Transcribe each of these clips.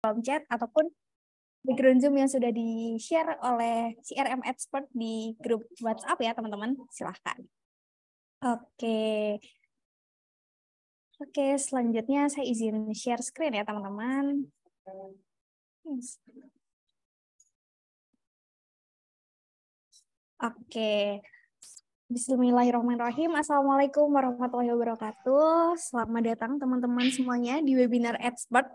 kolom chat ataupun background Zoom yang sudah di-share oleh CRM Expert di grup WhatsApp ya teman-teman, silahkan. Oke, selanjutnya saya izin share screen ya teman-teman. Oke, Bismillahirrahmanirrahim. Assalamualaikum warahmatullahi wabarakatuh. Selamat datang teman-teman semuanya di webinar Expert.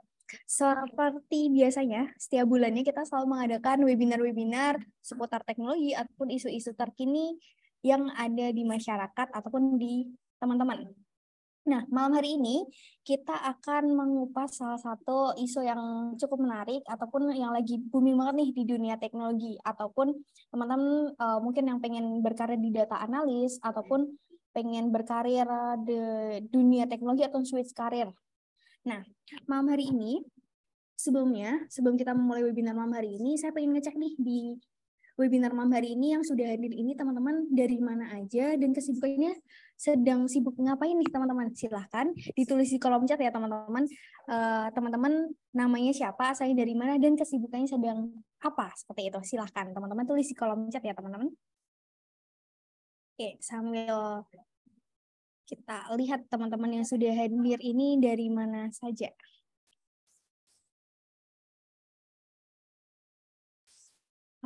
Seperti biasanya, setiap bulannya kita selalu mengadakan webinar-webinar seputar teknologi ataupun isu-isu terkini yang ada di masyarakat ataupun di teman-teman. Nah, malam hari ini kita akan mengupas salah satu isu yang cukup menarik ataupun yang lagi booming banget nih di dunia teknologi, ataupun teman-teman mungkin yang pengen berkarir di data analis ataupun pengen berkarir di dunia teknologi atau switch karir. Nah, malam hari ini sebelum kita memulai webinar malam hari ini, saya pengen ngecek nih di webinar malam hari ini yang sudah hadir ini teman-teman dari mana aja dan kesibukannya sedang sibuk ngapain nih teman-teman. Silahkan ditulis di kolom chat ya teman-teman. Teman-teman namanya siapa, asalnya dari mana, dan kesibukannya sedang apa, seperti itu. Silahkan teman-teman tulis di kolom chat ya teman-teman. Oke, sambil kita lihat teman-teman yang sudah hadir ini dari mana saja.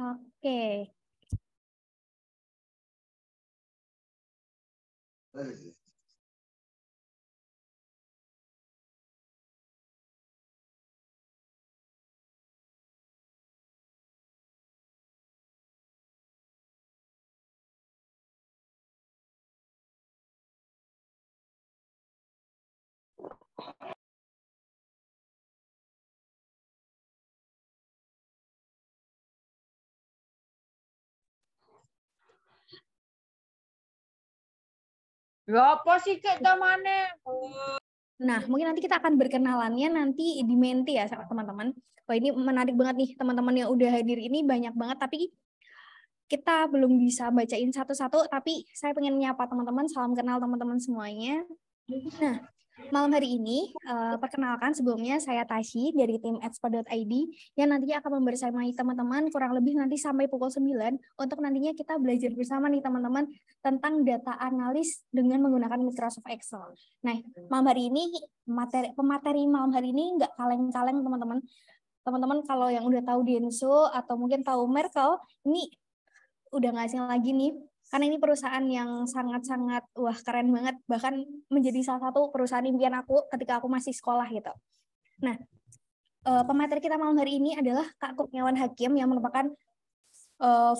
Oke. Ya apa sih kayak mana? Nah, mungkin nanti kita akan berkenalannya nanti di Menti ya teman-teman. Wah, ini menarik banget nih teman-teman yang udah hadir ini banyak banget, tapi kita belum bisa bacain satu-satu, tapi saya pengen nyapa teman-teman, salam kenal teman-teman semuanya. Nah, malam hari ini, perkenalkan sebelumnya saya Tashi dari tim expert.id yang nantinya akan membersamai teman-teman kurang lebih nanti sampai pukul 9 untuk nantinya kita belajar bersama nih teman-teman tentang data analis dengan menggunakan Microsoft Excel. Nah, malam hari ini, pemateri malam hari ini nggak kaleng-kaleng teman-teman. Teman-teman kalau yang udah tahu Denso atau mungkin tahu Merkel, ini udah nggak asing lagi nih. Karena ini perusahaan yang sangat-sangat wah keren banget, bahkan menjadi salah satu perusahaan impian aku ketika aku masih sekolah gitu. Nah, pemateri kita malam hari ini adalah Kak Kurniawan Hakim yang merupakan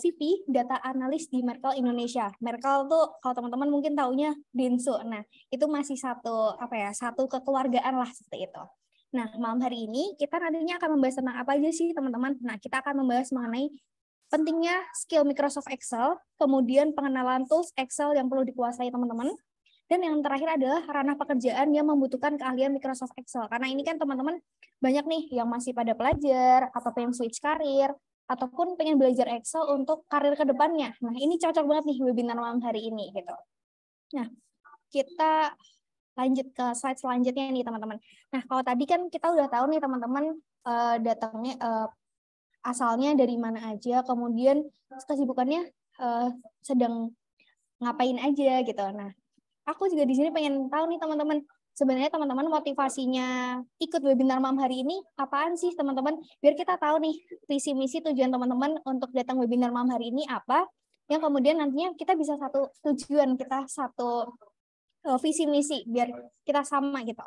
VP Data Analis di Merkel Indonesia. Merkel tuh kalau teman-teman mungkin taunya Denso. Nah, itu masih satu satu kekeluargaan lah seperti itu. Nah, malam hari ini kita nantinya akan membahas tentang apa aja sih teman-teman. Nah, kita akan membahas mengenai pentingnya skill Microsoft Excel, kemudian pengenalan tools Excel yang perlu dikuasai teman-teman, dan yang terakhir adalah ranah pekerjaan yang membutuhkan keahlian Microsoft Excel. Karena ini kan teman-teman banyak nih yang masih pada pelajar, atau pengen switch karir, ataupun pengen belajar Excel untuk karir ke depannya. Nah, ini cocok banget nih webinar malam hari ini gitu. Nah, kita lanjut ke slide selanjutnya nih teman-teman. Nah, kalau tadi kan kita udah tahu nih teman-teman datangnya asalnya dari mana aja, kemudian kesibukannya sedang ngapain aja gitu. Nah, aku juga di sini pengen tahu nih teman-teman, sebenarnya teman-teman motivasinya ikut webinar malam hari ini apaan sih teman-teman? Biar kita tahu nih visi misi tujuan teman-teman untuk datang webinar malam hari ini apa, yang kemudian nantinya kita bisa satu tujuan, kita satu visi misi biar kita sama gitu.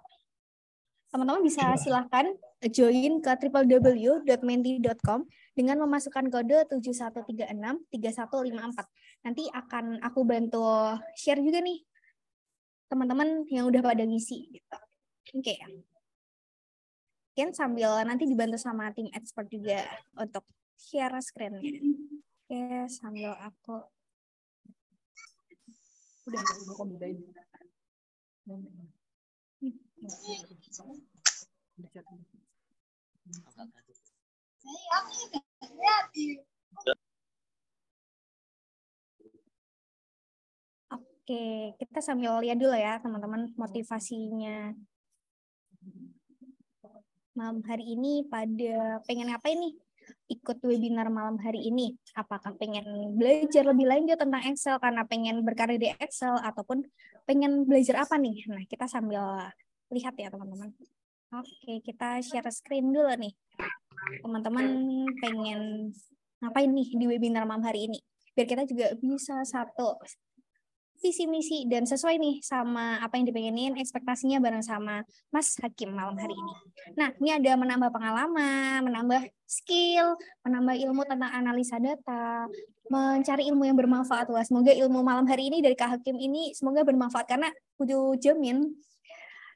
Teman-teman bisa silahkan join ke www.menti.com dengan memasukkan kode 71363154. Nanti akan aku bantu share juga nih teman-teman yang udah pada ngisi gitu. Oke. Mungkin sambil nanti dibantu sama tim expert juga untuk share screen-nya. Oke, sambil aku udah Oke, kita sambil lihat dulu ya teman-teman motivasinya malam hari ini pada pengen ngapain nih? Ikut webinar malam hari ini? Apakah pengen belajar lebih lanjut tentang Excel karena pengen berkarir di Excel ataupun pengen belajar apa nih? Nah, kita sambil lihat ya teman-teman. Oke, kita share screen dulu nih. Teman-teman pengen ngapain nih di webinar malam hari ini? Biar kita juga bisa satu visi misi dan sesuai nih sama apa yang dipengenin, ekspektasinya bareng sama Mas Hakim malam hari ini. Nah, ini ada menambah pengalaman, menambah skill, menambah ilmu tentang analisa data, mencari ilmu yang bermanfaat. Wah, semoga ilmu malam hari ini dari Kak Hakim ini semoga bermanfaat karena kudu jamin.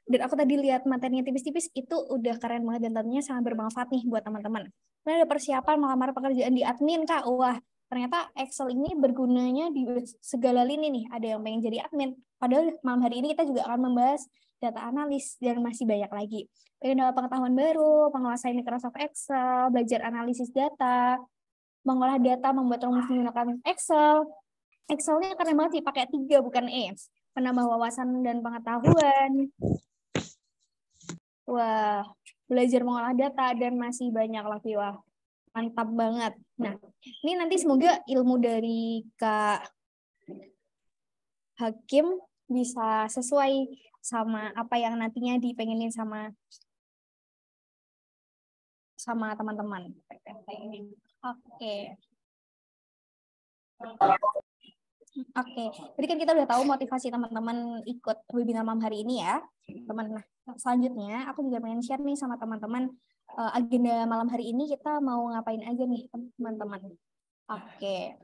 Dan aku tadi lihat materinya tipis-tipis itu udah keren banget dan tentunya sangat bermanfaat nih buat teman-teman. Nah, ada persiapan melamar pekerjaan di admin, Kak. Wah, ternyata Excel ini bergunanya di segala lini nih. Ada yang pengen jadi admin. Padahal malam hari ini kita juga akan membahas data analis dan masih banyak lagi. Pengen dapat pengetahuan baru, menguasai Microsoft Excel, belajar analisis data, mengolah data, membuat rumus menggunakan Excel. Excel-nya keren banget sih, pakai 3 bukan E. Penambah wawasan dan pengetahuan. Wah, belajar mengolah data dan masih banyak lagi. Wah, mantap banget. Nah, ini nanti semoga ilmu dari Kak Hakim bisa sesuai sama apa yang nantinya dipengenin sama teman-teman. Oke. Oke, jadi kan kita udah tahu motivasi teman-teman ikut webinar malam hari ini ya, teman. Nah, selanjutnya aku juga pengen share nih sama teman-teman agenda malam hari ini kita mau ngapain aja nih teman-teman. Oke.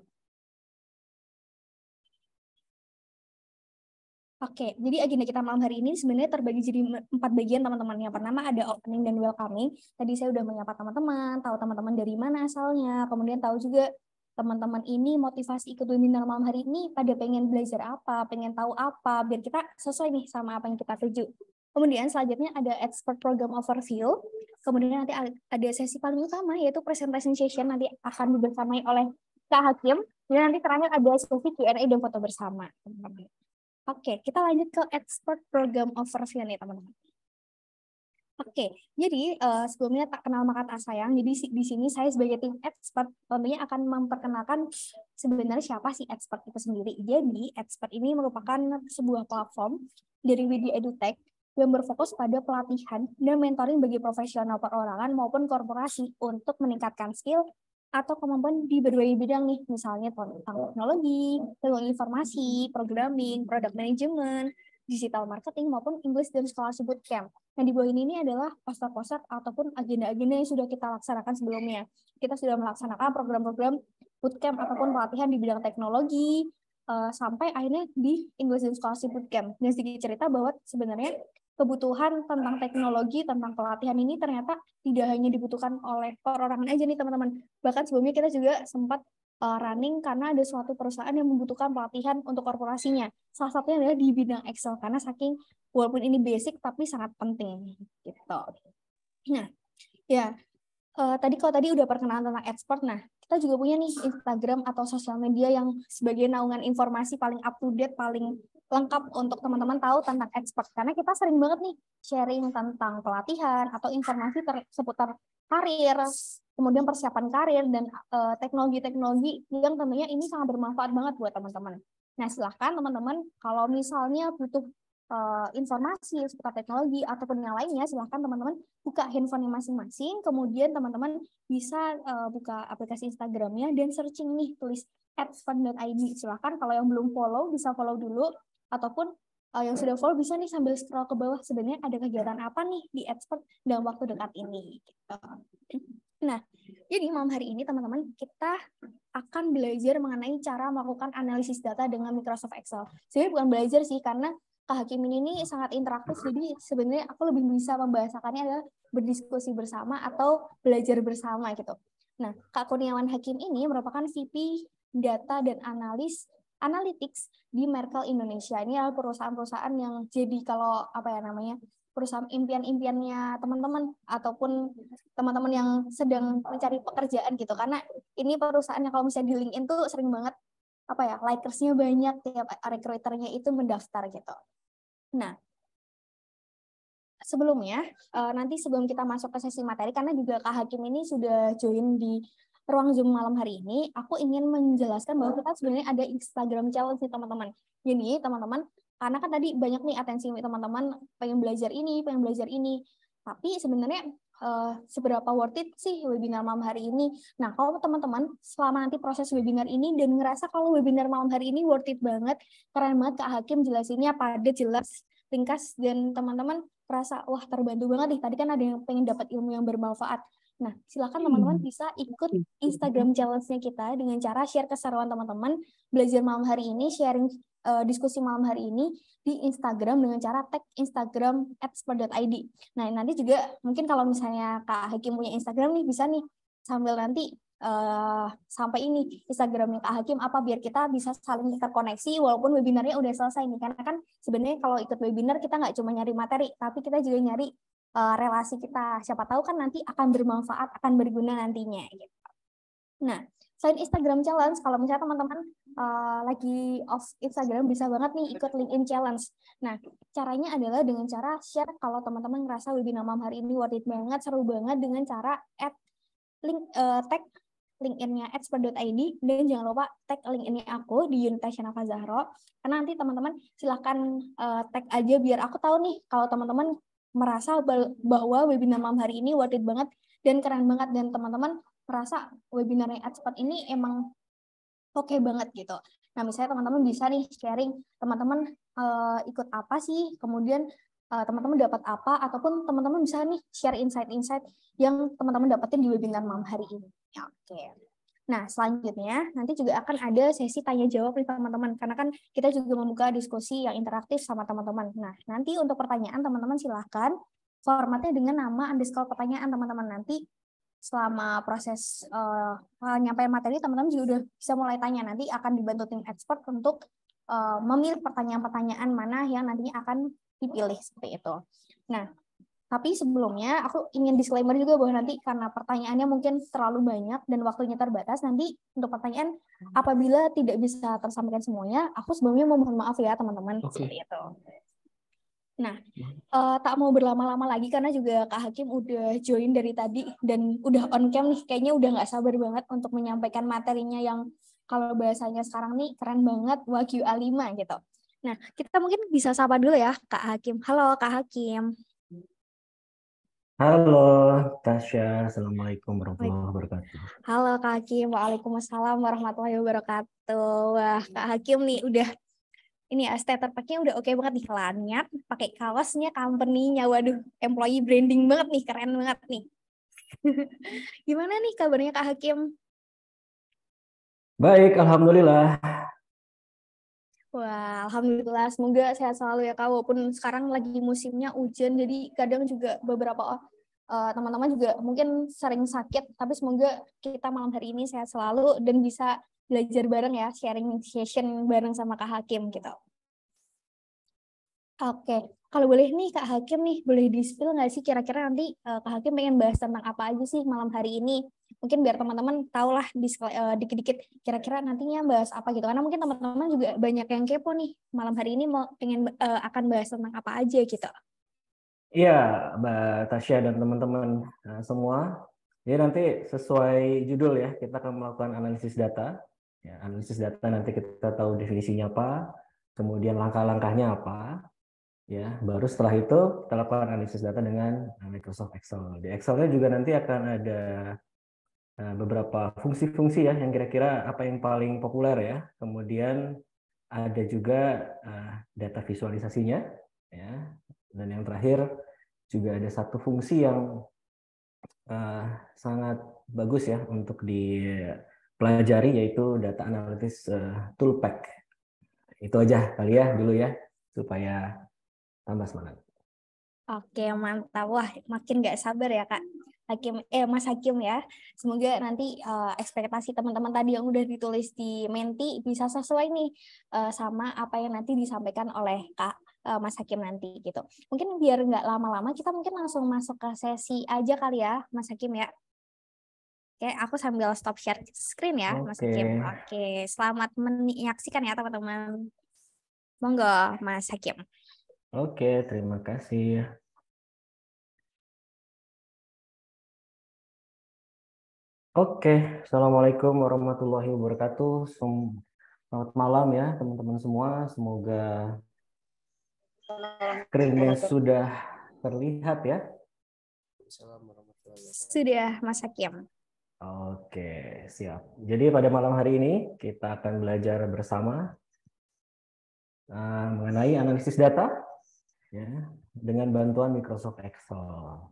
Oke, jadi agenda kita malam hari ini sebenarnya terbagi jadi 4 bagian teman-teman. Yang pertama ada opening dan welcoming. Tadi saya udah menyapa teman-teman, tahu teman-teman dari mana asalnya, kemudian tahu juga teman-teman ini motivasi ikut webinar malam hari ini pada pengen belajar apa, pengen tahu apa, biar kita sesuai nih sama apa yang kita tuju. Kemudian selanjutnya ada expert program overview. Kemudian nanti ada sesi paling utama yaitu presentation session, nanti akan dibersamai oleh Kak Hakim. Dan nanti terakhir ada sesi Q&A dan foto bersama, teman-teman. Oke, kita lanjut ke expert program overview nih teman-teman. Oke, jadi sebelumnya tak kenal maka tak sayang. Jadi di sini saya sebagai tim expert tentunya akan memperkenalkan sebenarnya siapa sih expert itu sendiri. Jadi expert ini merupakan sebuah platform dari Widya EduTech yang berfokus pada pelatihan dan mentoring bagi profesional perorangan maupun korporasi untuk meningkatkan skill atau kemampuan di berbagai bidang nih, misalnya tentang teknologi, teknologi informasi, programming, product management, digital marketing, maupun English dan Scholarship Bootcamp. Nah, di bawah ini adalah poster-poster ataupun agenda-agenda yang sudah kita laksanakan sebelumnya. Kita sudah melaksanakan program-program bootcamp ataupun pelatihan di bidang teknologi, sampai akhirnya di English dan Scholarship Bootcamp. Dan sedikit cerita bahwa sebenarnya kebutuhan tentang teknologi, tentang pelatihan ini ternyata tidak hanya dibutuhkan oleh perorangan aja nih teman-teman. Bahkan sebelumnya kita juga sempat running karena ada suatu perusahaan yang membutuhkan pelatihan untuk korporasinya. Salah satunya adalah di bidang Excel karena saking walaupun ini basic tapi sangat penting gitu. Nah, ya tadi udah perkenalan tentang expert. Nah, kita juga punya nih Instagram atau sosial media yang sebagai naungan informasi paling up to date, paling lengkap untuk teman-teman tahu tentang expert. Karena kita sering banget nih sharing tentang pelatihan atau informasi seputar karir, kemudian persiapan karir dan teknologi-teknologi yang tentunya ini sangat bermanfaat banget buat teman-teman. Nah, silahkan teman-teman kalau misalnya butuh informasi seputar teknologi ataupun yang lainnya, silahkan teman-teman buka handphone masing-masing, kemudian teman-teman bisa buka aplikasi Instagramnya dan searching nih, tulis @fun.id. Silahkan kalau yang belum follow bisa follow dulu, ataupun yang sudah follow bisa nih sambil scroll ke bawah sebenarnya ada kegiatan apa nih di expert dalam waktu dekat ini. Gitu. Nah, jadi malam hari ini teman-teman kita akan belajar mengenai cara melakukan analisis data dengan Microsoft Excel. Sebenarnya bukan belajar sih, karena Kak Hakim ini sangat interaktif, jadi sebenarnya aku lebih bisa membahasakannya adalah berdiskusi bersama atau belajar bersama gitu. Nah, Kak Kurniawan Hakim ini merupakan VP Data dan Analytics di Merkle Indonesia. Ini adalah perusahaan-perusahaan yang jadi kalau apa ya namanya, perusahaan impian-impiannya teman-teman ataupun teman-teman yang sedang mencari pekerjaan gitu. Karena ini perusahaan yang kalau misalnya di LinkedIn tuh sering banget apa ya, likersnya banyak, tiap recruiternya itu mendaftar gitu. Nah, sebelumnya, nanti sebelum kita masuk ke sesi materi, karena juga Kak Hakim ini sudah join di ruang Zoom malam hari ini, aku ingin menjelaskan bahwa kita sebenarnya ada Instagram challenge nih teman-teman. Jadi teman-teman, karena kan tadi banyak nih atensi teman-teman pengen belajar ini, tapi sebenarnya seberapa worth it sih webinar malam hari ini. Nah, kalau teman-teman selama nanti proses webinar ini dan ngerasa kalau webinar malam hari ini worth it banget, keren banget Kak Hakim jelasinnya padat, jelas, ringkas, dan teman-teman merasa wah terbantu banget nih. Tadi kan ada yang pengen dapat ilmu yang bermanfaat. Nah, silakan teman-teman bisa ikut Instagram challenge-nya kita dengan cara share keseruan teman-teman belajar malam hari ini, sharing diskusi malam hari ini di Instagram dengan cara tag Instagram @sport.id. Nah, nanti juga mungkin kalau misalnya Kak Hakim punya Instagram nih, bisa nih sambil nanti sampai ini Instagramnya Kak Hakim apa biar kita bisa saling terkoneksi walaupun webinarnya udah selesai nih. Karena kan sebenarnya kalau ikut webinar kita nggak cuma nyari materi, tapi kita juga nyari relasi kita. Siapa tahu kan nanti akan bermanfaat, akan berguna nantinya. Gitu. Nah, selain Instagram challenge, kalau misalnya teman-teman lagi off Instagram bisa banget nih ikut LinkedIn challenge. Nah, caranya adalah dengan cara share kalau teman-teman ngerasa webinar malam hari ini worth it banget, seru banget dengan cara tag LinkedIn-nya @sport.id dan jangan lupa tag LinkedIn-nya aku di Yunita Syanafa Zahro. Karena nanti teman-teman silahkan tag aja biar aku tahu nih kalau teman-teman merasa bahwa webinar malam hari ini worth it banget dan keren banget dan teman-teman merasa webinarnya @sport ini emang oke banget gitu. Nah, misalnya teman-teman bisa nih sharing, teman-teman ikut apa sih, kemudian teman-teman dapat apa, ataupun teman-teman bisa nih share insight-insight yang teman-teman dapetin di webinar malam hari ini. Ya, oke. Nah, selanjutnya nanti juga akan ada sesi tanya-jawab nih teman-teman, karena kan kita juga membuka diskusi yang interaktif sama teman-teman. Nah, nanti untuk pertanyaan teman-teman silahkan formatnya dengan nama _ pertanyaan teman-teman. Nanti selama proses penyampaian materi, teman-teman juga udah bisa mulai tanya. Nanti akan dibantu tim expert untuk memilih pertanyaan-pertanyaan mana yang nantinya akan dipilih seperti itu. Nah, tapi sebelumnya aku ingin disclaimer juga bahwa nanti karena pertanyaannya mungkin terlalu banyak dan waktunya terbatas, nanti untuk pertanyaan apabila tidak bisa tersampaikan semuanya, aku sebelumnya mohon maaf ya teman-teman. Seperti itu. Nah, tak mau berlama-lama lagi karena juga Kak Hakim udah join dari tadi dan udah on cam nih, kayaknya udah nggak sabar banget untuk menyampaikan materinya yang kalau bahasanya sekarang nih keren banget, Wagyu A5 gitu. Nah, kita mungkin bisa sapa dulu ya Kak Hakim. Halo Kak Hakim. Halo Tasya, Assalamualaikum warahmatullahi wabarakatuh. Halo Kak Hakim, Waalaikumsalam warahmatullahi wabarakatuh. Wah, Kak Hakim nih udah ini ya, starter pack-nya udah oke banget nih, lanyard, pakai kaosnya company-nya, waduh, employee branding banget nih, keren banget nih. Gimana nih kabarnya Kak Hakim? Baik, alhamdulillah. Wah, alhamdulillah, semoga sehat selalu ya Kak, walaupun sekarang lagi musimnya hujan, jadi kadang juga beberapa teman-teman juga mungkin sering sakit, tapi semoga kita malam hari ini sehat selalu dan bisa belajar bareng ya, sharing session bareng sama Kak Hakim gitu. Oke, kalau boleh nih Kak Hakim nih, boleh di-spill nggak sih kira-kira nanti Kak Hakim pengen bahas tentang apa aja sih malam hari ini? Mungkin biar teman-teman tahu lah dikit-dikit kira-kira nantinya bahas apa gitu. Karena mungkin teman-teman juga banyak yang kepo nih, malam hari ini mau pengen akan bahas tentang apa aja gitu. Iya, Mbak Tasya dan teman-teman semua. Jadi nanti sesuai judul ya, kita akan melakukan analisis data. Ya, analisis data nanti kita tahu definisinya apa, kemudian langkah-langkahnya apa. Ya, baru setelah itu kita lakukan analisis data dengan Microsoft Excel. Di Excel-nya juga nanti akan ada beberapa fungsi-fungsi ya, yang kira-kira apa yang paling populer ya. Kemudian ada juga data visualisasinya, ya. Dan yang terakhir juga ada satu fungsi yang sangat bagus ya untuk dipelajari, yaitu data analytics toolpack. Itu aja kali ya dulu ya, supaya tambah semangat. Oke, mantap. Wah, makin nggak sabar ya Kak Mas Hakim ya. Semoga nanti ekspektasi teman-teman tadi yang udah ditulis di Menti bisa sesuai nih sama apa yang nanti disampaikan oleh Mas Hakim nanti gitu. Mungkin biar nggak lama-lama kita mungkin langsung masuk ke sesi aja kali ya Mas Hakim ya. Oke, aku sambil stop share screen ya Mas Hakim. Oke, selamat menyaksikan ya teman-teman. Monggo Mas Hakim. Oke, terima kasih. Oke, Assalamualaikum warahmatullahi wabarakatuh. Selamat malam ya teman-teman semua. Semoga screen-nya sudah terlihat ya. Sudah, Mas Hakim. Oke, siap. Jadi pada malam hari ini kita akan belajar bersama mengenai analisis data ya, dengan bantuan Microsoft Excel.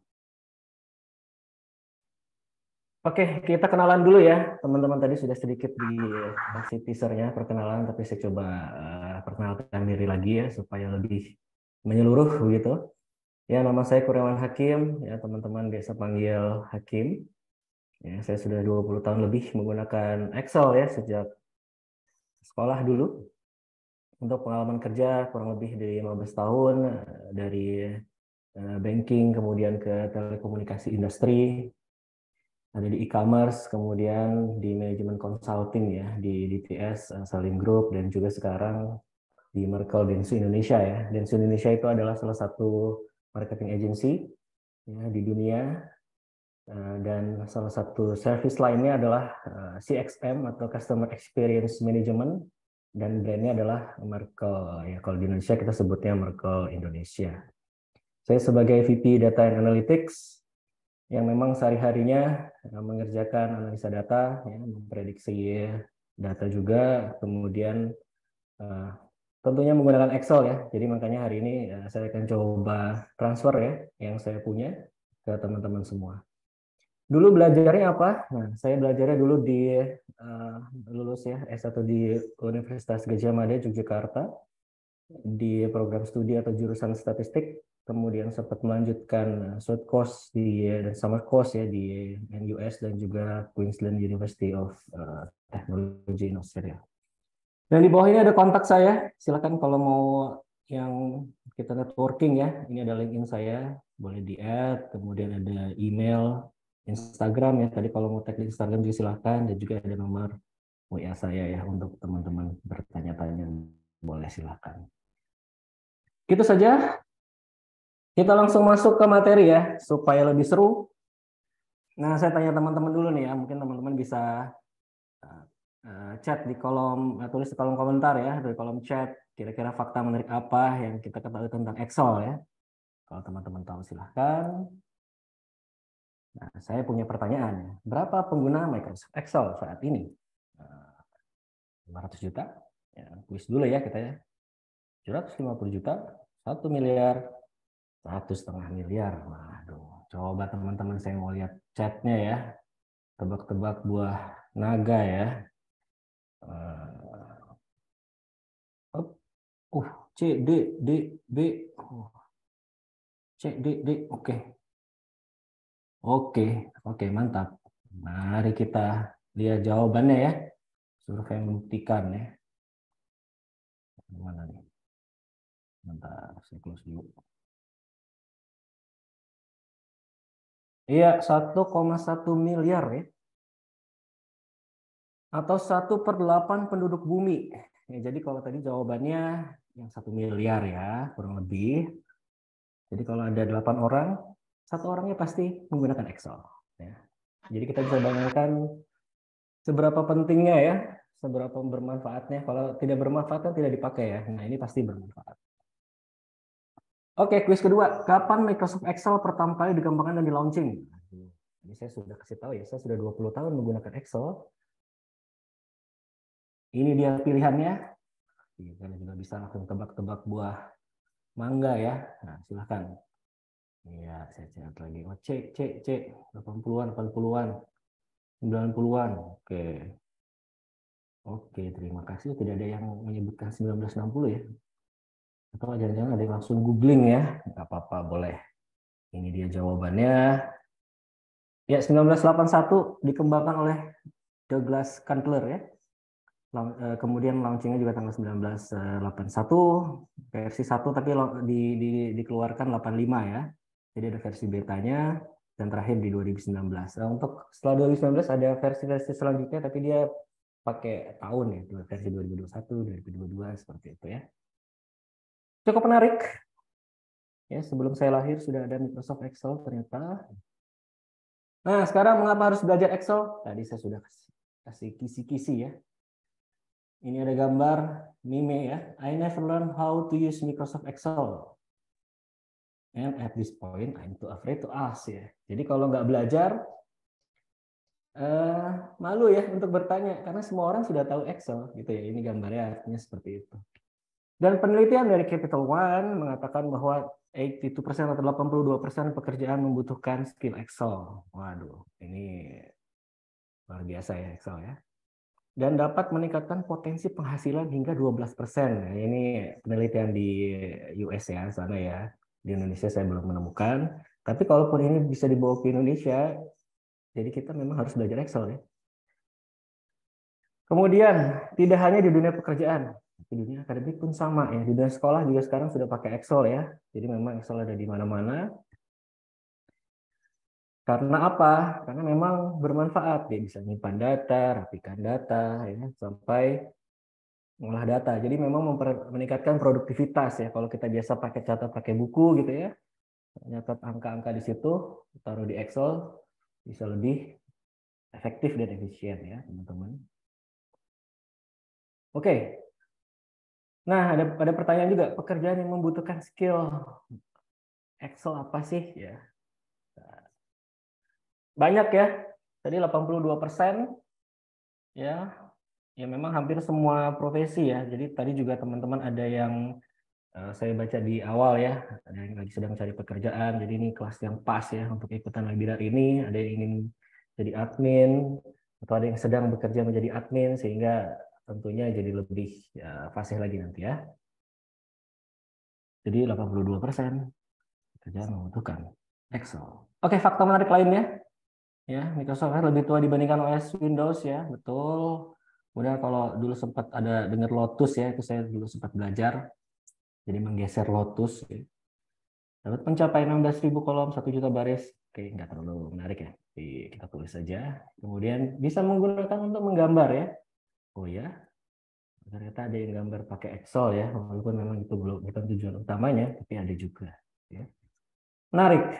Oke, kita kenalan dulu ya. Teman-teman tadi sudah sedikit dikasih teasernya perkenalan, tapi saya coba perkenalkan diri lagi ya supaya lebih menyeluruh begitu. Ya, nama saya Kurniawan Hakim, ya teman-teman biasa panggil Hakim. Ya, saya sudah 20 tahun lebih menggunakan Excel ya sejak sekolah dulu. Untuk pengalaman kerja kurang lebih dari 15 tahun dari banking kemudian ke telekomunikasi industri, ada di e-commerce, kemudian di manajemen consulting ya di DTS, Salim Group, dan juga sekarang di Merkle Densu Indonesia ya. Densu Indonesia itu adalah salah satu marketing agency ya di dunia, dan salah satu service lainnya adalah CXM atau Customer Experience Management, dan brandnya adalah Merkle ya. Kalau di Indonesia kita sebutnya Merkle Indonesia. Saya sebagai VP Data and Analytics yang memang sehari-harinya mengerjakan analisa data, ya, memprediksi data juga, kemudian tentunya menggunakan Excel ya. Jadi makanya hari ini saya akan coba transfer ya yang saya punya ke teman-teman semua. Dulu belajarnya apa? Nah, saya belajarnya dulu di lulus ya S1 di Universitas Gadjah Mada Yogyakarta di program studi atau jurusan statistik, kemudian sempat melanjutkan short course dan summer course ya di NUS dan juga Queensland University of Technology in Australia. Dan di bawah ini ada kontak saya, silakan kalau mau yang kita networking ya, ini ada LinkedIn saya, boleh di-add, kemudian ada email, Instagram ya, tadi kalau mau tag di Instagram juga silakan, dan juga ada nomor WA saya ya untuk teman-teman bertanya-tanya, boleh silakan. Gitu saja. Kita langsung masuk ke materi ya, supaya lebih seru. Nah, saya tanya teman-teman dulu nih ya, mungkin teman-teman bisa chat di kolom, tulis di kolom komentar ya, di kolom chat, kira-kira fakta menarik apa yang kita ketahui tentang Excel ya. Kalau teman-teman tahu silahkan. Nah, saya punya pertanyaan, berapa pengguna Microsoft Excel saat ini? 500 juta? Ya, kuis dulu ya kita ya. 750 juta, 1 miliar, 1,5 miliar. Waduh, coba teman-teman saya mau lihat chatnya ya. Tebak-tebak buah naga ya. C, D, D, B. C, D, D. Oke. Oke, mantap. Mari kita lihat jawabannya ya. Survei membuktikan ya. Mana nih? Bentar, saya close dulu. Iya, 1,1 miliar ya. Atau 1/8 penduduk bumi. Ya, jadi kalau tadi jawabannya yang 1 miliar ya, kurang lebih. Jadi kalau ada 8 orang, 1 orangnya pasti menggunakan Excel. Ya. Jadi kita bisa bayangkan seberapa pentingnya ya, seberapa bermanfaatnya. Kalau tidak bermanfaat kan tidak dipakai ya. Nah, ini pasti bermanfaat. Oke, kuis kedua. Kapan Microsoft Excel pertama kali dikembangkan dan di launching? Ini saya sudah kasih tahu ya, saya sudah 20 tahun menggunakan Excel. Ini dia pilihannya. Kalian juga bisa langsung tebak-tebak buah mangga ya. Nah, silahkan. Iya, saya catat lagi. Oh, C. 80-an, 80-an, 90-an. Oke, terima kasih. Tidak ada yang menyebutkan 1960 ya. Atau jangan-jangan ada yang langsung googling ya. Nggak apa-apa, boleh. Ini dia jawabannya. Ya, 1981 dikembangkan oleh Douglas Candler ya. Kemudian launchingnya juga tanggal 1981, versi 1 tapi dikeluarkan 85 ya. Jadi ada versi betanya dan terakhir di 2019. Nah, untuk setelah 2019 ada versi-versi selanjutnya tapi dia pakai tahun ya, versi 2021, 2022 seperti itu ya. Cukup menarik. Ya, sebelum saya lahir sudah ada Microsoft Excel ternyata. Nah, sekarang mengapa harus belajar Excel? Tadi saya sudah kasih kisi-kisi ya. Ini ada gambar meme ya. I never learned how to use Microsoft Excel. And at this point, I'm too afraid to ask ya. Jadi kalau nggak belajar, malu ya untuk bertanya karena semua orang sudah tahu Excel gitu ya. Ini gambarnya artinya seperti itu. Dan penelitian dari Capital One mengatakan bahwa 82% atau 82% pekerjaan membutuhkan skill Excel. Waduh, ini luar biasa ya Excel ya. Dan dapat meningkatkan potensi penghasilan hingga 12%. Nah, ini penelitian di US ya, sana ya. Di Indonesia saya belum menemukan. Tapi kalaupun ini bisa dibawa ke Indonesia, jadi kita memang harus belajar Excel ya. Kemudian, tidak hanya di dunia pekerjaan, di dunia akademik pun sama ya. Di dunia sekolah juga sekarang sudah pakai Excel ya. Jadi memang Excel ada di mana-mana. Karena apa? Karena memang bermanfaat. Dia bisa menyimpan data, rapikan data, ya, sampai mengolah data. Jadi memang meningkatkan produktivitas ya. Kalau kita biasa pakai catat pakai buku gitu ya, nyatat angka-angka di situ, taruh di Excel, bisa lebih efektif dan efisien ya teman-teman. Oke. Nah, ada pertanyaan juga, pekerjaan yang membutuhkan skill Excel apa sih ya? Banyak ya. Tadi 82% ya. Ya memang hampir semua profesi ya. Jadi tadi juga teman-teman ada yang saya baca di awal ya, ada yang lagi sedang cari pekerjaan. Jadi ini kelas yang pas ya untuk ikutan webinar ini. Ada yang ingin jadi admin atau ada yang sedang bekerja menjadi admin sehingga tentunya jadi lebih fasih lagi nanti ya. Jadi 82% pekerjaan membutuhkan Excel. Oke, fakta menarik lainnya. Ya, Microsoft lebih tua dibandingkan OS Windows ya, betul. Kemudian kalau dulu sempat ada dengar Lotus ya, itu saya dulu sempat belajar. Jadi menggeser Lotus. Ya. Dapat mencapai 16.000 kolom, 1 juta baris. Oke, nggak terlalu menarik ya. Jadi kita tulis saja. Kemudian bisa menggunakan untuk menggambar ya. Oh ya, ternyata ada yang gambar pakai Excel ya, walaupun memang itu belum bukan tujuan utamanya, tapi ada juga. Ya. Menarik.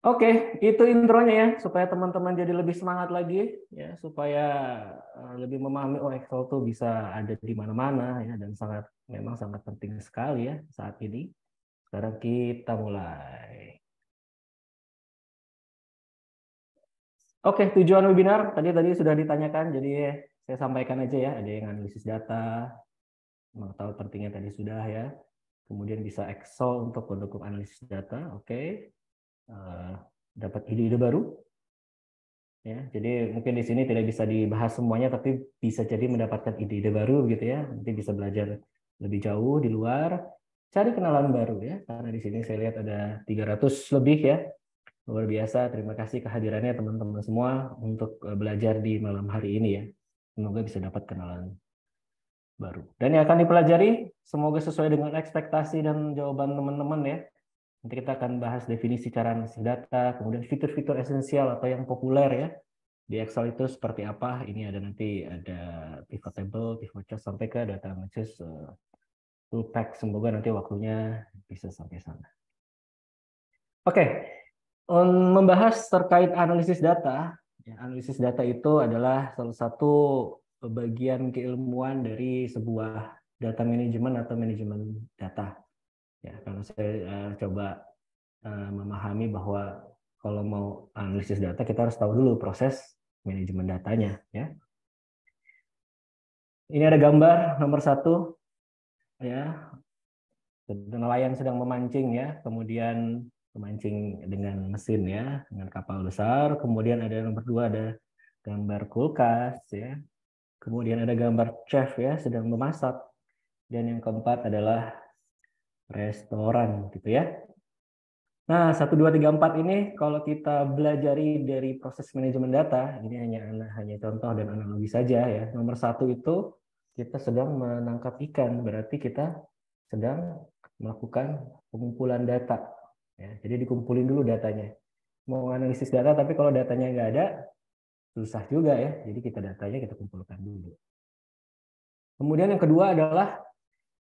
Oke, itu intronya ya, supaya teman-teman jadi lebih semangat lagi, ya, supaya lebih memahami Excel tuh bisa ada di mana-mana ya, dan memang sangat penting sekali ya saat ini. Sekarang kita mulai. Oke, tujuan webinar tadi sudah ditanyakan, jadi saya sampaikan aja ya. Ada yang analisis data, mengetahui pentingnya tadi sudah ya. Kemudian bisa Excel untuk mendukung analisis data, oke. Dapat ide-ide baru. Ya, jadi mungkin di sini tidak bisa dibahas semuanya, tapi bisa jadi mendapatkan ide-ide baru gitu ya. Nanti bisa belajar lebih jauh di luar, cari kenalan baru ya. Karena di sini saya lihat ada 300 lebih ya. Luar biasa. Terima kasih kehadirannya teman-teman semua untuk belajar di malam hari ini ya. Semoga bisa dapat kenalan baru. Dan yang akan dipelajari semoga sesuai dengan ekspektasi dan jawaban teman-teman ya. Nanti kita akan bahas definisi cara analisis data, kemudian fitur-fitur esensial atau yang populer ya. Di Excel itu seperti apa? Ini nanti ada pivot table, pivot chart, sampai ke data analysis full pack. Semoga nanti waktunya bisa sampai sana. Oke, membahas terkait analisis data. Ya, analisis data itu adalah salah satu bagian keilmuan dari sebuah data manajemen atau manajemen data. Ya, karena saya coba memahami bahwa kalau mau analisis data kita harus tahu dulu proses manajemen datanya. Ya. Ini ada gambar nomor 1, ya, nelayan sedang memancing ya, kemudian memancing dengan mesin ya, dengan kapal besar. Kemudian ada nomor 2 ada gambar kulkas ya. Kemudian ada gambar chef ya sedang memasak. Dan yang keempat adalah restoran gitu ya. Nah, 1, 2, 3, 4 ini kalau kita belajari dari proses manajemen data, ini hanya contoh dan analogi saja ya. Nomor 1 itu kita sedang menangkap ikan, berarti kita sedang melakukan pengumpulan data. Ya, jadi dikumpulin dulu datanya. Mau analisis data, tapi kalau datanya nggak ada, susah juga ya. Jadi datanya kita kumpulkan dulu. Kemudian yang kedua adalah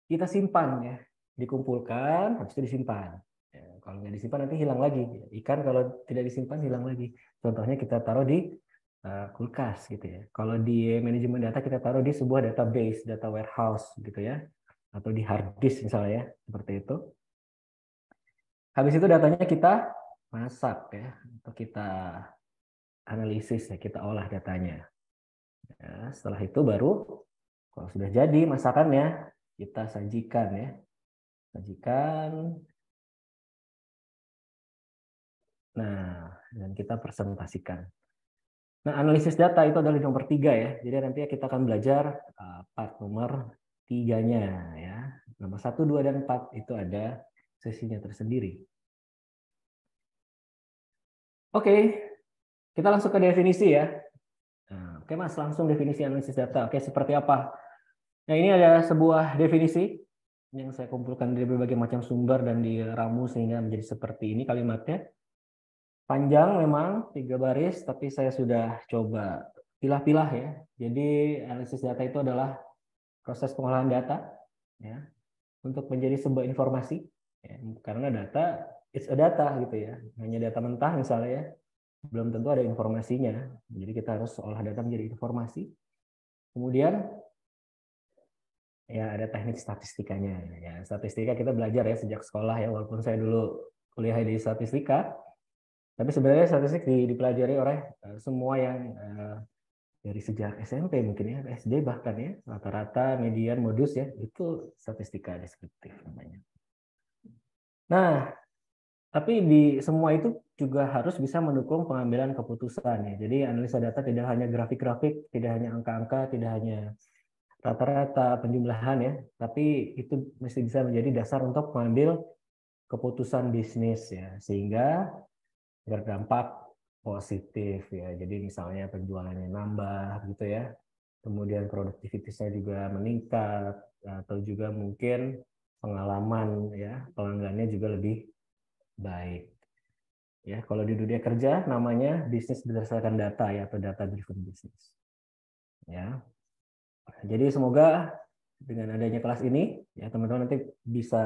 kita simpan ya, dikumpulkan, habis itu disimpan. Ya, Kalau nggak disimpan nanti hilang lagi. Ikan kalau tidak disimpan hilang lagi. Contohnya kita taruh di kulkas gitu ya. Kalau di manajemen data kita taruh di sebuah database, data warehouse gitu ya, atau di hard disk misalnya ya, seperti itu. Habis itu datanya kita masak ya, atau kita analisis ya, kita olah datanya. Ya, setelah itu baru kalau sudah jadi masakannya kita sajikan ya, sajikan. Nah, dan kita presentasikan. Nah, analisis data itu adalah nomor 3 ya. Jadi nanti kita akan belajar part nomor 3-nya ya. Nomor 1, 2, dan 4 itu ada sesinya tersendiri. Oke, kita langsung ke definisi ya. Nah, oke Mas, langsung definisi analisis data. Oke, seperti apa? Nah, ini ada sebuah definisi yang saya kumpulkan dari berbagai macam sumber dan diramu sehingga menjadi seperti ini kalimatnya. Panjang memang 3 baris, tapi saya sudah coba pilah-pilah ya. Jadi analisis data itu adalah proses pengolahan data ya untuk menjadi sebuah informasi ya. Karena data it's a data gitu ya. Hanya data mentah misalnya ya. Belum tentu ada informasinya. Jadi kita harus olah data menjadi informasi. Kemudian ya ada teknik statistikanya ya. Statistika kita belajar ya sejak sekolah ya, walaupun saya dulu kuliah di statistika. Tapi sebenarnya statistik dipelajari oleh semua yang dari sejak SMP mungkin ya, SD bahkan ya, rata-rata median modus ya, itu statistika deskriptif namanya. Nah, tapi di semua itu juga harus bisa mendukung pengambilan keputusan ya. Jadi analisa data tidak hanya grafik-grafik, tidak hanya angka-angka, tidak hanya rata-rata penjumlahan ya, tapi itu mesti bisa menjadi dasar untuk mengambil keputusan bisnis ya, sehingga berdampak positif ya. Jadi misalnya penjualannya nambah gitu ya. Kemudian produktivitasnya juga meningkat atau juga mungkin pengalaman ya pelanggannya juga lebih baik. Ya, kalau di dunia kerja namanya bisnis berdasarkan data ya atau data driven business. Ya. Jadi semoga dengan adanya kelas ini ya teman-teman nanti bisa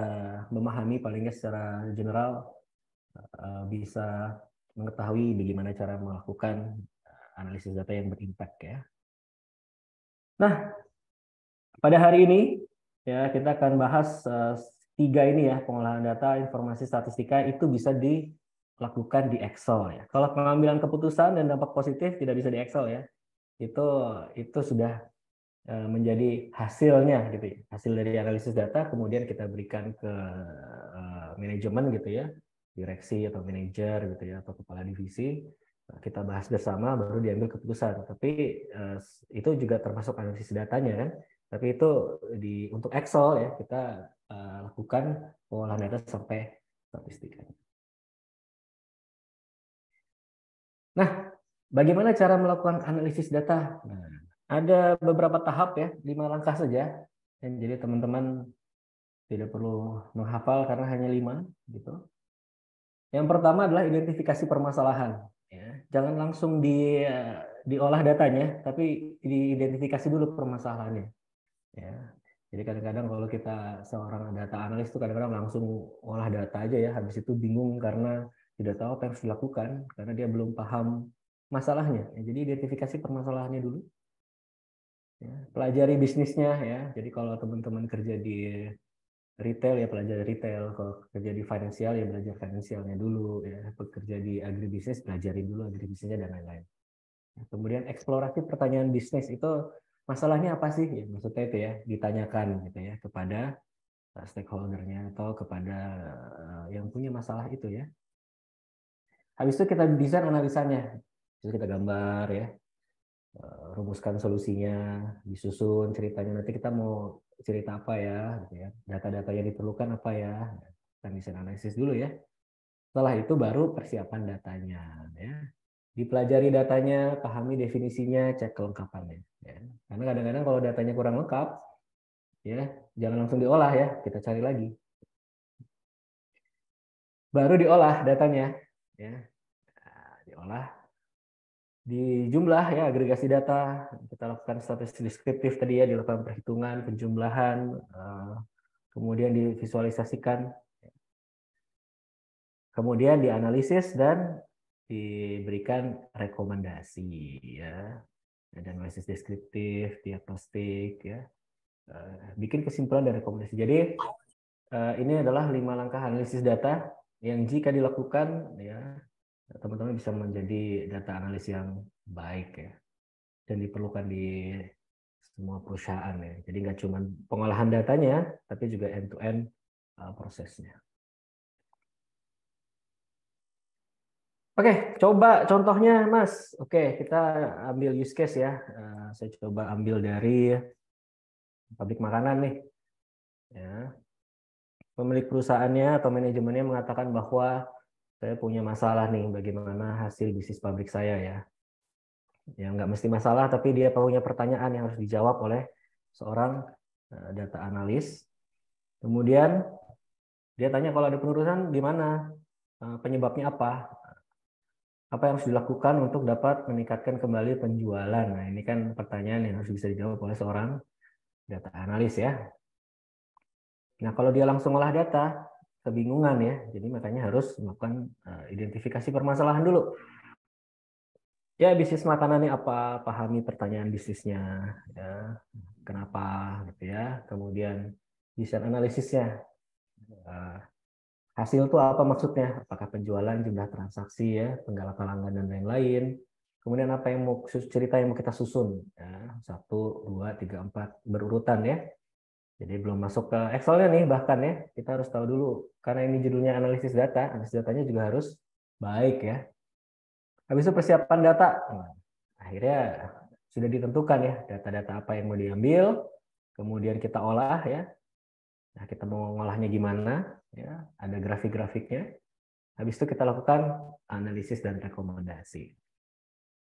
memahami paling nggak secara general bisa mengetahui bagaimana cara melakukan analisis data yang berimpact ya. Nah, pada hari ini ya kita akan bahas 3 ini ya, pengolahan data, informasi statistika itu bisa dilakukan di Excel ya. Kalau pengambilan keputusan dan dampak positif tidak bisa di Excel ya. Itu sudah menjadi hasilnya gitu ya. Hasil dari analisis data kemudian kita berikan ke manajemen gitu ya, direksi atau manajer gitu ya, atau kepala divisi, kita bahas bersama baru diambil keputusan. Tapi itu juga termasuk analisis datanya kan. Tapi itu untuk Excel ya kita lakukan pengolahan data sampai statistik. Nah, bagaimana cara melakukan analisis data? Nah, ada beberapa tahap ya, 5 langkah saja. Dan jadi teman-teman tidak perlu menghafal karena hanya 5 gitu. Yang pertama adalah identifikasi permasalahan. Ya. Jangan langsung diolah datanya, tapi diidentifikasi dulu permasalahannya. Ya. Jadi kadang-kadang kalau kita seorang data analis itu kadang-kadang langsung olah data aja ya, habis itu bingung karena tidak tahu apa yang harus dilakukan, karena dia belum paham masalahnya. Ya, jadi identifikasi permasalahannya dulu. Ya. Pelajari bisnisnya ya. Jadi kalau teman-teman kerja di retail ya pelajari retail, kalau kerja di finansial ya belajar finansialnya dulu, ya bekerja di agribisnis belajarin dulu agribisnisnya dan lain-lain. Kemudian eksplorasi pertanyaan bisnis itu masalahnya apa sih? Ya, maksudnya itu ya ditanyakan gitu ya kepada stakeholdernya atau kepada yang punya masalah itu ya. Habis itu kita desain analisanya, terus kita gambar ya, rumuskan solusinya, disusun ceritanya. Nanti kita mau cerita apa ya, gitu ya. Data-data yang diperlukan apa ya, kita desain analisis dulu ya. Setelah itu baru persiapan datanya, ya. Dipelajari datanya, pahami definisinya, cek kelengkapannya. Ya. Karena kadang-kadang kalau datanya kurang lengkap, ya jangan langsung diolah ya, kita cari lagi. Baru diolah datanya, ya. Nah, diolah. Di jumlah ya agregasi data kita lakukan statistik deskriptif tadi ya, dilakukan perhitungan penjumlahan kemudian divisualisasikan kemudian dianalisis dan diberikan rekomendasi ya. Ada analisis deskriptif, diagnostik ya. Bikin kesimpulan dan rekomendasi. Jadi ini adalah 5 langkah analisis data yang jika dilakukan ya teman-teman bisa menjadi data analis yang baik ya. Dan diperlukan di semua perusahaan ya. Jadi nggak cuma pengolahan datanya, tapi juga end-to-end prosesnya. Oke, coba contohnya, Mas. Oke, kita ambil use case ya. Saya coba ambil dari pabrik makanan nih. Ya. Pemilik perusahaannya atau manajemennya mengatakan bahwa saya punya masalah nih, bagaimana hasil bisnis pabrik saya ya. Ya nggak mesti masalah, tapi dia punya pertanyaan yang harus dijawab oleh seorang data analis. Kemudian dia tanya kalau ada penurunan di mana, penyebabnya apa yang harus dilakukan untuk dapat meningkatkan kembali penjualan. Nah ini kan pertanyaan yang harus bisa dijawab oleh seorang data analis ya. Nah kalau dia langsung olah data, kebingungan ya, jadi makanya harus melakukan identifikasi permasalahan dulu. Ya bisnis makanan ini apa, pahami pertanyaan bisnisnya, ya, kenapa gitu ya. Kemudian desain analisisnya, hasil itu apa maksudnya? Apakah penjualan, jumlah transaksi ya, penggalan pelanggan dan lain-lain. Kemudian apa yang mau cerita yang mau kita susun? Ya, 1, 2, 3, 4 berurutan ya. Jadi belum masuk ke Excel-nya nih bahkan ya. Kita harus tahu dulu karena ini judulnya analisis data, analisis datanya juga harus baik ya. Habis itu persiapan data. Nah, akhirnya sudah ditentukan ya data-data apa yang mau diambil, kemudian kita olah ya. Nah, kita mau ngolahnya gimana? Ya, ada grafik-grafiknya. Habis itu kita lakukan analisis dan rekomendasi.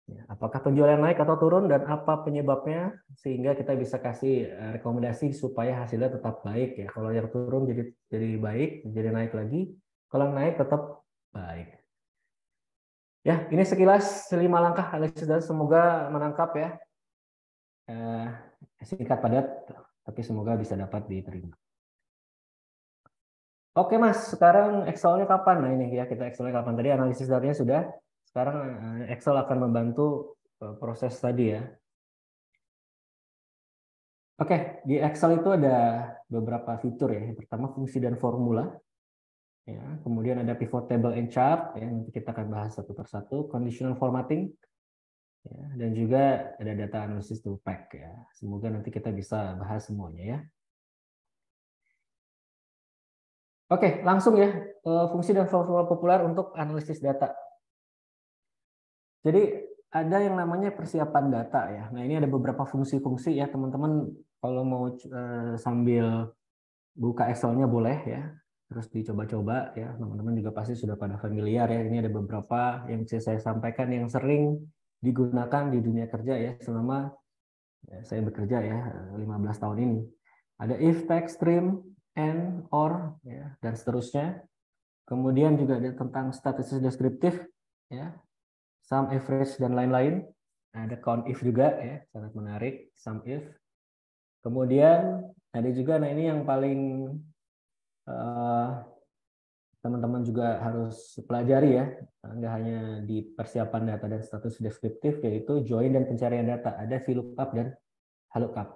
Ya, apakah penjualan naik atau turun dan apa penyebabnya sehingga kita bisa kasih rekomendasi supaya hasilnya tetap baik ya. Kalau yang turun jadi baik, jadi naik lagi. Kalau naik tetap baik. Ya, ini sekilas 5 langkah analisis data, semoga menangkap ya. Singkat padat, tapi semoga bisa dapat diterima. Oke Mas, sekarang Excel-nya kapan? Nah ini ya, kita Excel-nya kapan? Tadi analisis datanya sudah, sekarang Excel akan membantu proses tadi ya. Oke, di Excel itu ada beberapa fitur ya. Yang pertama fungsi dan formula. Ya, kemudian ada pivot table and chart, ya, nanti kita akan bahas satu persatu. Conditional formatting, ya, dan juga ada data analysis to pack ya. Semoga nanti kita bisa bahas semuanya ya. Oke, langsung ya fungsi dan formula populer untuk analisis data. Jadi ada yang namanya persiapan data ya. Nah ini ada beberapa fungsi-fungsi ya teman-teman. Kalau mau sambil buka Excel-nya boleh ya. Terus dicoba-coba ya, teman-teman juga pasti sudah pada familiar ya. Ini ada beberapa yang bisa saya sampaikan yang sering digunakan di dunia kerja ya selama saya bekerja ya 15 tahun ini. Ada if, text, stream, and, or ya, dan seterusnya. Kemudian juga ada tentang statistik deskriptif ya, sum, average dan lain-lain. Ada count if juga ya, sangat menarik, sum if. Kemudian ada juga, nah ini yang paling teman-teman juga harus pelajari ya, nggak hanya di persiapan data dan status deskriptif, yaitu join dan pencarian data. Ada VLOOKUP dan HLOOKUP.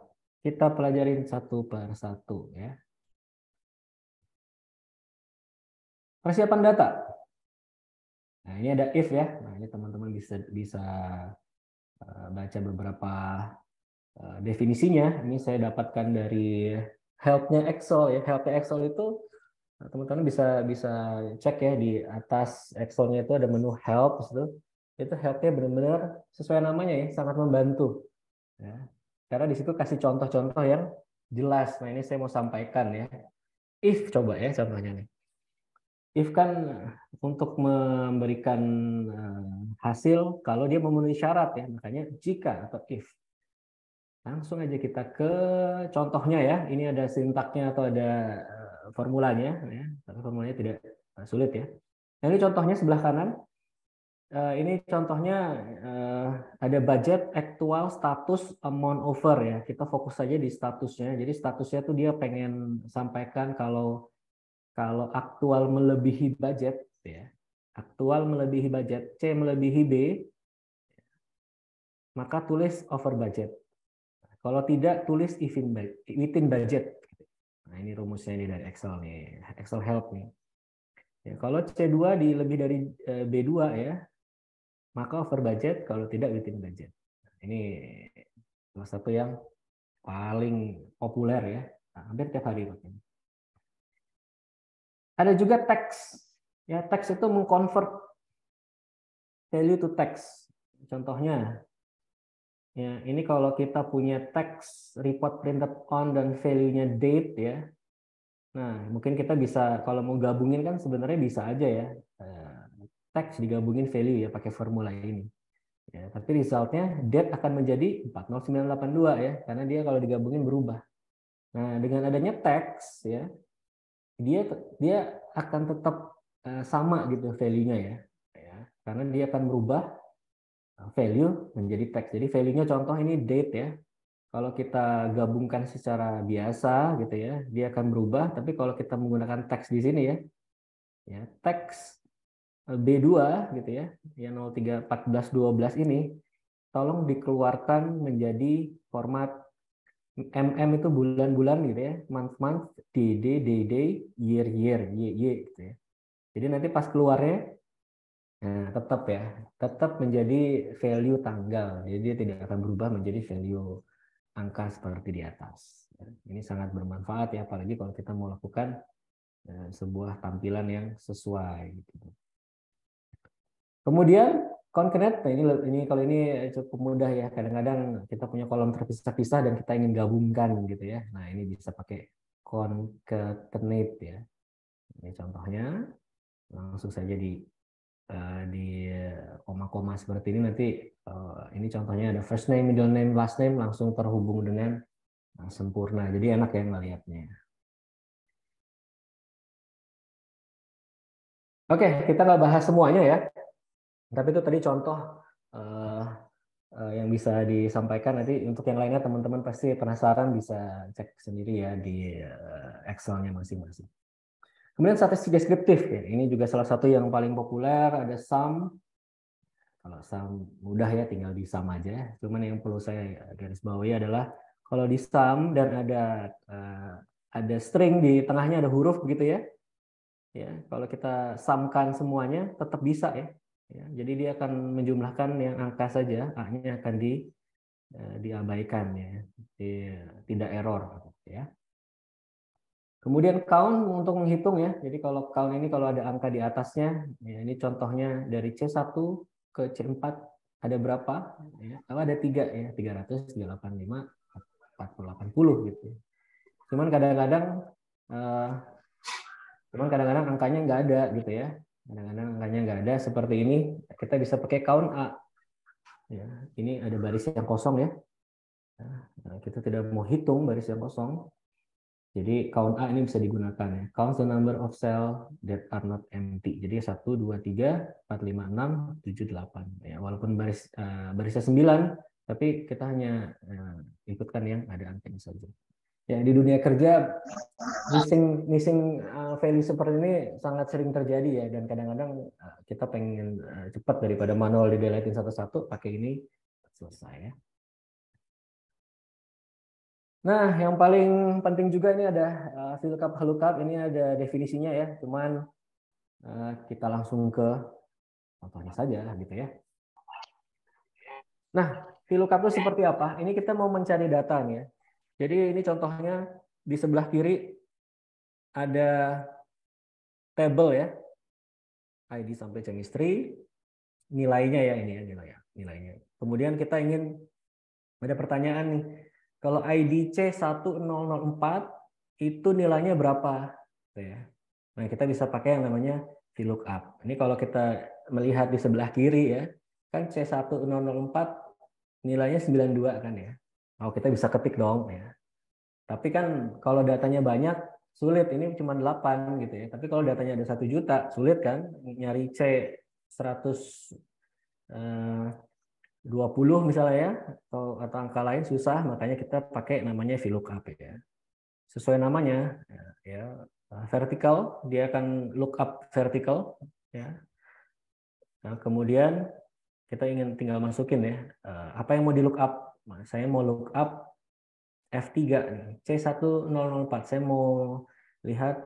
Kita pelajarin satu per satu ya. Persiapan data. Nah ini ada if ya. Nah ini teman-teman bisa baca beberapa definisinya. Ini saya dapatkan dari help-nya Excel ya. Help-nya Excel itu teman-teman bisa cek ya di atas Excel-nya itu ada menu help itu help-nya benar-benar sesuai namanya ya, sangat membantu ya. Karena di situ kasih contoh-contoh yang jelas. Nah ini saya mau sampaikan ya. If coba ya contohnya nih. If kan untuk memberikan hasil kalau dia memenuhi syarat ya, makanya jika atau if. Langsung aja kita ke contohnya ya. Ini ada sintaknya atau ada formulanya ya. Tapi formulanya tidak sulit ya. Nah, ini contohnya sebelah kanan. Ini contohnya ada budget, actual, status, amount over ya. Kita fokus saja di statusnya. Jadi statusnya tuh dia pengen sampaikan kalau aktual melebihi budget ya. aktual melebihi budget, C melebihi B, maka tulis over budget. Kalau tidak, tulis within budget. Nah, ini rumusnya ini dari Excel nih, Excel help nih. Ya, kalau C2 lebih dari B2 ya, maka over budget, kalau tidak within budget. Ini salah satu yang paling populer ya, hampir tiap hari pakai. Ada juga tax. Ya, tax itu mengconvert value to text. Contohnya, ya ini kalau kita punya text report printed on dan value-nya date ya. Nah, mungkin kita bisa kalau mau gabungin kan sebenarnya bisa aja ya. Text digabungin value ya pakai formula ini. Ya, tapi resultnya date akan menjadi 40982 ya, karena dia kalau digabungin berubah. Nah, dengan adanya text ya, dia akan tetap sama gitu value-nya ya. Karena dia akan merubah value menjadi text. Jadi value-nya contoh ini date ya. Kalau kita gabungkan secara biasa gitu ya, dia akan berubah. Tapi kalau kita menggunakan text di sini ya text B2 gitu ya, yang 03 14 12 ini tolong dikeluarkan menjadi format MM itu bulan-bulan gitu ya, month, day, year gitu ya. Jadi nanti pas keluarnya nah, tetap menjadi value tanggal. Jadi dia tidak akan berubah menjadi value angka seperti di atas. Ini sangat bermanfaat ya, apalagi kalau kita mau lakukan sebuah tampilan yang sesuai. Kemudian concrete, ini kalau ini cukup mudah ya. Kadang-kadang kita punya kolom terpisah-pisah dan kita ingin gabungkan gitu ya. Nah ini bisa pakai concatenate ya. Ini contohnya langsung saja di koma-koma seperti ini nanti ini contohnya ada first name, middle name, last name langsung terhubung dengan sempurna. Jadi enak ya ngelihatnya. Oke, kita nggak bahas semuanya ya. Tapi itu tadi contoh yang bisa disampaikan. Nanti untuk yang lainnya teman-teman pasti penasaran bisa cek sendiri ya di Excel-nya masing-masing. Kemudian statistik deskriptif ya. Ini juga salah satu yang paling populer, ada sum. Kalau sum mudah ya, tinggal di sum aja. Cuman yang perlu saya garis bawahi adalah kalau di sum dan ada string di tengahnya ada huruf begitu ya. Ya, kalau kita sumkan semuanya tetap bisa ya. Ya, jadi dia akan menjumlahkan yang angka saja, A-nya akan diabaikan ya, tidak error ya. Kemudian count untuk menghitung ya. Jadi kalau count ini kalau ada angka di atasnya, ya ini contohnya dari C1 ke C4 ada berapa? Ya, kalau ada 3 ya, 300, 385, 480 gitu. Cuman kadang-kadang angkanya nggak ada gitu ya. Kadang-kadang angkanya nggak ada seperti ini. Kita bisa pakai count A. Ya, ini ada baris yang kosong ya. Nah, kita tidak mau hitung baris yang kosong. Jadi count A ini bisa digunakan ya. Count the number of cell that are not empty. Jadi 1, 2, 3, 4, 5, 6, 7, 8. Ya, walaupun barisnya 9, tapi kita hanya ikutkan yang ada angkanya saja. Ya, di dunia kerja missing value seperti ini sangat sering terjadi ya, dan kadang-kadang kita pengen cepat daripada manual di-deletein satu-satu, pakai ini selesai ya. Nah, yang paling penting juga ini ada VLOOKUP, ini ada definisinya ya, cuman kita langsung ke contohnya saja gitu ya. Nah, VLOOKUP itu seperti apa? Ini kita mau mencari data nih ya. Jadi ini contohnya di sebelah kiri ada tabel ya, ID sampai chemistry, nilainya ya ini ya nilainya. Kemudian kita ingin ada pertanyaan nih, kalau ID C1004 itu nilainya berapa? Ya. Nah kita bisa pakai yang namanya VLOOKUP. Ini kalau kita melihat di sebelah kiri ya, kan C1004 nilainya 92 kan ya. Oh kita bisa ketik dong ya. Tapi kan kalau datanya banyak sulit, ini cuma 8 gitu ya. Tapi kalau datanya ada 1 juta sulit kan, nyari C120 misalnya ya, atau angka lain susah, makanya kita pakai namanya VLOOKUP ya. Sesuai namanya ya, vertical dia akan look up vertical ya. Nah, kemudian kita ingin tinggal masukin ya, apa yang mau di lookup. Nah, saya mau lookup F3 nih, C1004. Saya mau lihat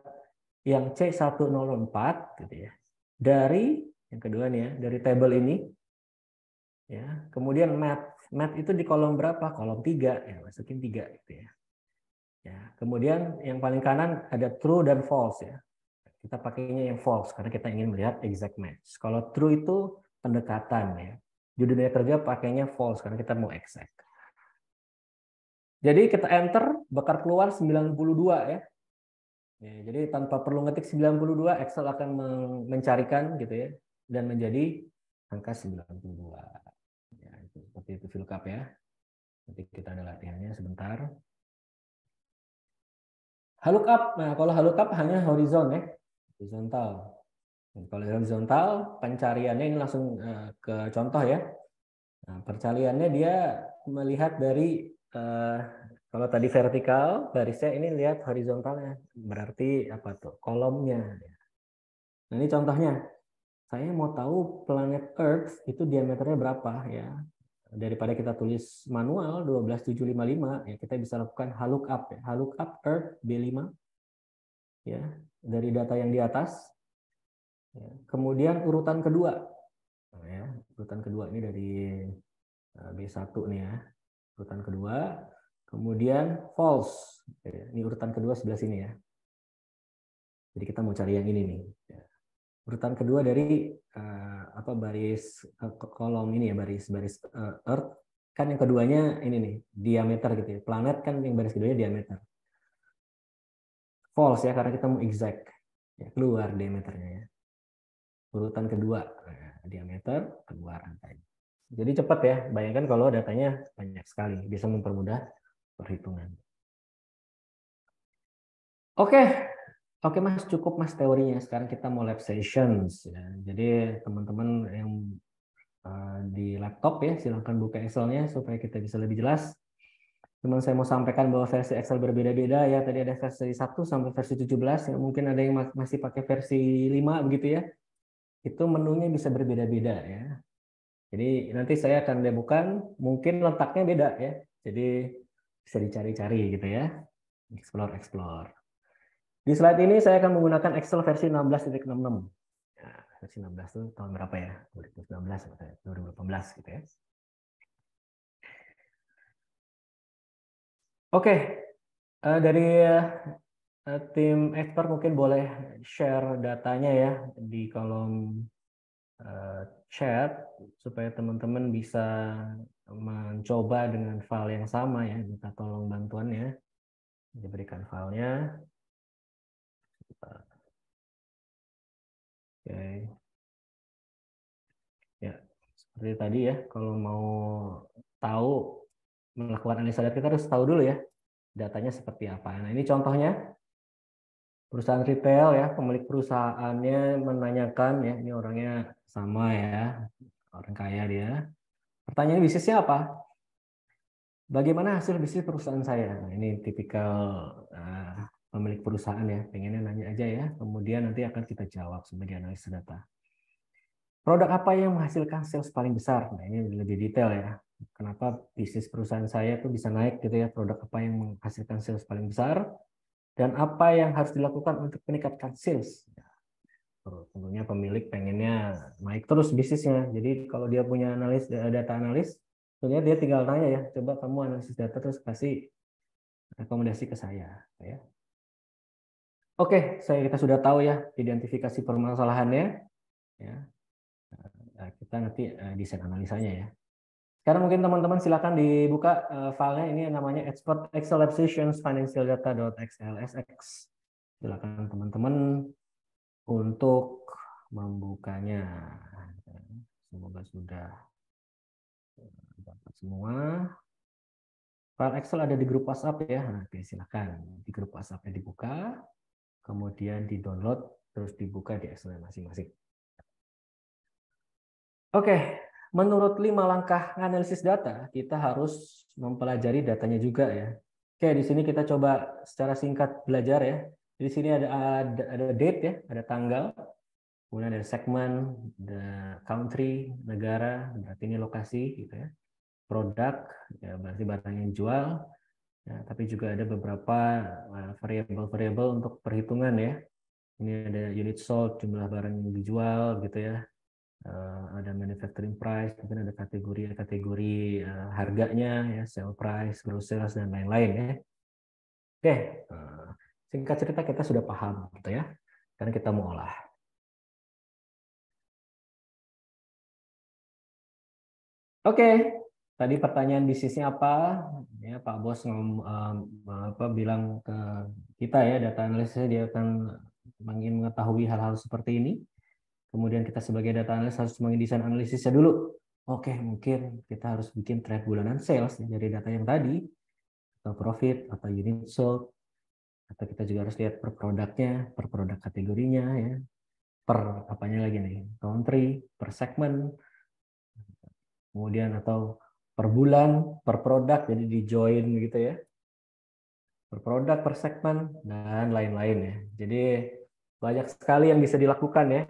yang C1004 gitu ya. Dari yang kedua nih ya, dari table ini ya. Kemudian math itu di kolom berapa? Kolom 3 ya, masukin 3 gitu ya. Ya, kemudian yang paling kanan ada true dan false ya. Kita pakainya yang false karena kita ingin melihat exact match. Kalau true itu pendekatan ya. Di dunia kerja pakainya false karena kita mau exact. Jadi kita enter, bakal keluar 92 ya. Ya, jadi tanpa perlu ngetik 92, Excel akan mencarikan gitu ya dan menjadi angka 92. Ya, itu seperti itu VLOOKUP ya. Nanti kita ada latihannya sebentar. VLOOKUP. Nah, kalau VLOOKUP hanya horizon ya. Horizontal. Dan kalau horizontal, pencariannya ini langsung ke contoh ya. Nah, pencariannya dia melihat dari kalau tadi vertikal, barisnya ini lihat horizontalnya. Berarti apa tuh? Kolomnya. Nah, ini contohnya. Saya mau tahu planet Earth itu diameternya berapa ya. Daripada kita tulis manual 12755 ya, kita bisa lakukan VLOOKUP ya. VLOOKUP Earth B5 ya, dari data yang di atas. Ya. Kemudian urutan kedua. Nah, ya, urutan kedua ini dari B1 nih ya. Urutan kedua. Kemudian false. Ini urutan kedua sebelah sini ya. Jadi kita mau cari yang ini nih. Urutan kedua dari baris kolom ini ya, baris Earth kan yang keduanya ini nih diameter gitu ya. Planet kan yang baris keduanya diameter. False ya karena kita mau exact. Ya, keluar diameternya ya. Urutan kedua diameter keluar angkanya. Jadi cepat ya. Bayangkan kalau datanya banyak sekali, bisa mempermudah perhitungan. Oke Mas, cukup Mas teorinya. Sekarang kita mau lab sessions ya. Jadi teman-teman yang di laptop ya, silahkan buka Excel-nya supaya kita bisa lebih jelas. Cuman saya mau sampaikan bahwa versi Excel berbeda-beda ya. Tadi ada versi 1 sampai versi 17 ya. Mungkin ada yang masih pakai versi 5 begitu ya. Itu menunya bisa berbeda-beda ya. Jadi nanti saya akan demokan, mungkin letaknya beda ya. Jadi bisa dicari-cari gitu ya. Explore. Di slide ini saya akan menggunakan Excel versi 16.66. Nah, versi 16 itu tahun berapa ya? 2019 atau 2018 gitu ya. Oke, dari tim expert mungkin boleh share datanya ya di kolom chat supaya teman-teman bisa mencoba dengan file yang sama ya. Minta tolong bantuannya. Diberikan filenya. Oke. Ya, seperti tadi ya, kalau mau tahu melakukan analisa data kita harus tahu dulu ya datanya seperti apa. Nah, ini contohnya perusahaan retail ya, pemilik perusahaannya menanyakan ya, ini orangnya sama ya, orang kaya dia. Pertanyaannya bisnisnya apa? Bagaimana hasil bisnis perusahaan saya? Nah, ini tipikal pemilik perusahaan ya, pengennya nanya aja ya, kemudian nanti akan kita jawab sebagai analisa data. Produk apa yang menghasilkan sales paling besar? Nah, ini lebih detail ya. Kenapa bisnis perusahaan saya tuh bisa naik gitu ya, produk apa yang menghasilkan sales paling besar, dan apa yang harus dilakukan untuk meningkatkan sales. Tentunya pemilik pengennya naik terus bisnisnya. Jadi kalau dia punya data analis, tentunya dia tinggal tanya ya, coba kamu analisis data terus kasih rekomendasi ke saya. Ya. Oke, kita sudah tahu ya identifikasi permasalahannya. Ya. Nah, kita nanti desain analisanya ya. Sekarang mungkin teman-teman silakan dibuka filenya, ini namanya Expert Excel Lab Sessions Financial Data.xlsx. Silakan teman-teman untuk membukanya. Semoga sudah dapat semua. File Excel ada di grup WhatsApp ya. Nah, oke, silakan di grup WhatsApp-nya dibuka, kemudian di-download, terus dibuka di Excel masing-masing. Oke, menurut 5 langkah analisis data, kita harus mempelajari datanya juga ya. Oke, di sini kita coba secara singkat belajar ya. Di sini ada date ya, ada tanggal. Kemudian ada segmen, ada country, negara, berarti ini lokasi, gitu ya. Produk, ya berarti barang yang dijual. Ya, tapi juga ada beberapa variabel-variabel untuk perhitungan ya. Ini ada unit sold, jumlah barang yang dijual, gitu ya. Ada manufacturing price, mungkin ada kategori harganya, ya, sale price, gross sales, dan lain-lain ya. Oke, singkat cerita kita sudah paham, gitu ya. Karena kita mau olah. Oke, tadi pertanyaan bisnisnya apa? Ya, Pak Bos bilang ke kita ya, data analisisnya dia akan ingin mengetahui hal-hal seperti ini. Kemudian kita sebagai data analis harus mendesain analisisnya dulu. Oke, mungkin kita harus bikin track bulanan sales ya, dari data yang tadi, atau profit, atau unit sold, atau kita juga harus lihat per produknya, per produk kategorinya ya, per apanya lagi nih, country, per segmen, kemudian atau per bulan, per produk, jadi di join gitu ya, per produk, per segmen, dan lain-lain ya. Jadi banyak sekali yang bisa dilakukan ya.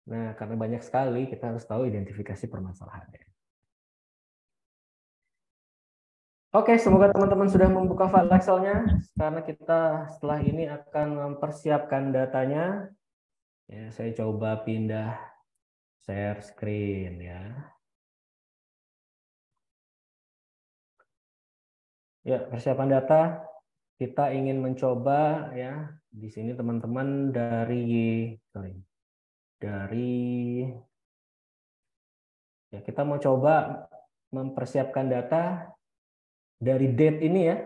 Nah, karena banyak sekali, kita harus tahu identifikasi permasalahannya. Oke, semoga teman-teman sudah membuka file Excel-nya, karena kita setelah ini akan mempersiapkan datanya. Ya, saya coba pindah share screen ya. Ya, persiapan data. Kita ingin mencoba ya, di sini teman-teman ya kita mau coba mempersiapkan data dari date ini ya.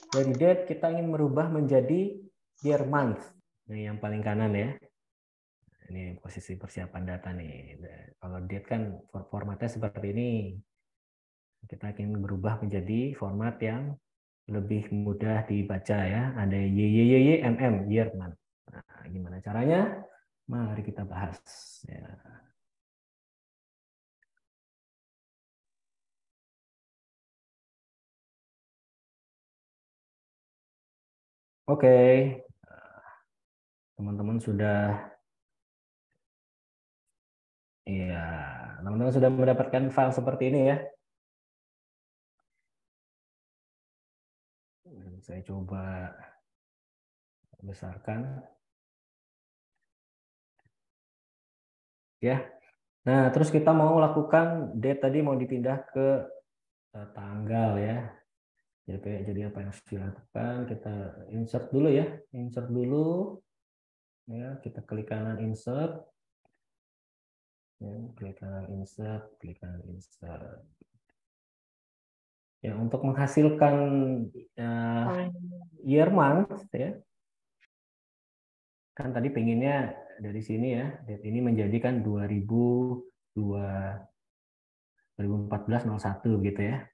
Dari date kita ingin merubah menjadi year month. Ini yang paling kanan ya. Ini posisi persiapan data nih. Kalau date kan formatnya seperti ini. Kita ingin berubah menjadi format yang lebih mudah dibaca ya. Ada YYYYMM, year month. Nah, gimana caranya? Mari kita bahas. Ya. Oke, teman-teman sudah, ya, teman-teman sudah mendapatkan file seperti ini ya. Saya coba besarkan. Ya. Nah, terus kita mau lakukan date tadi mau dipindah ke tanggal ya. Jadi apa yang harus dilakukan? Kita insert dulu ya. Insert dulu. Ya, kita klik kanan insert. Ya, klik kanan insert, klik kanan insert. Ya, untuk menghasilkan year month ya. Kan tadi pengennya dari sini ya, date ini menjadikan 2014-01 gitu ya.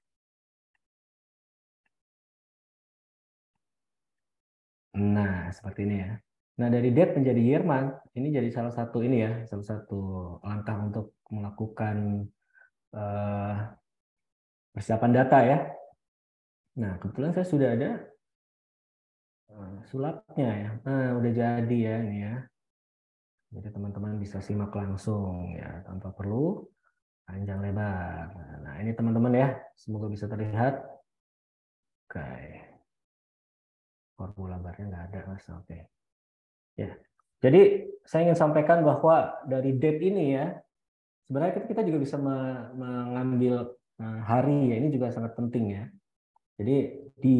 Nah, seperti ini ya. Nah, dari date menjadi year month, ini jadi salah satu ini ya, salah satu langkah untuk melakukan persiapan data ya. Nah, kebetulan saya sudah ada sulapnya ya. Nah, udah jadi ya ini ya. Jadi teman-teman bisa simak langsung ya, tanpa perlu panjang lebar. Nah, ini teman-teman ya, semoga bisa terlihat. Oke. Formula barnya nggak ada, Mas. Oke. Ya. Jadi saya ingin sampaikan bahwa dari date ini ya, sebenarnya kita juga bisa mengambil hari ya, ini juga sangat penting ya. Jadi di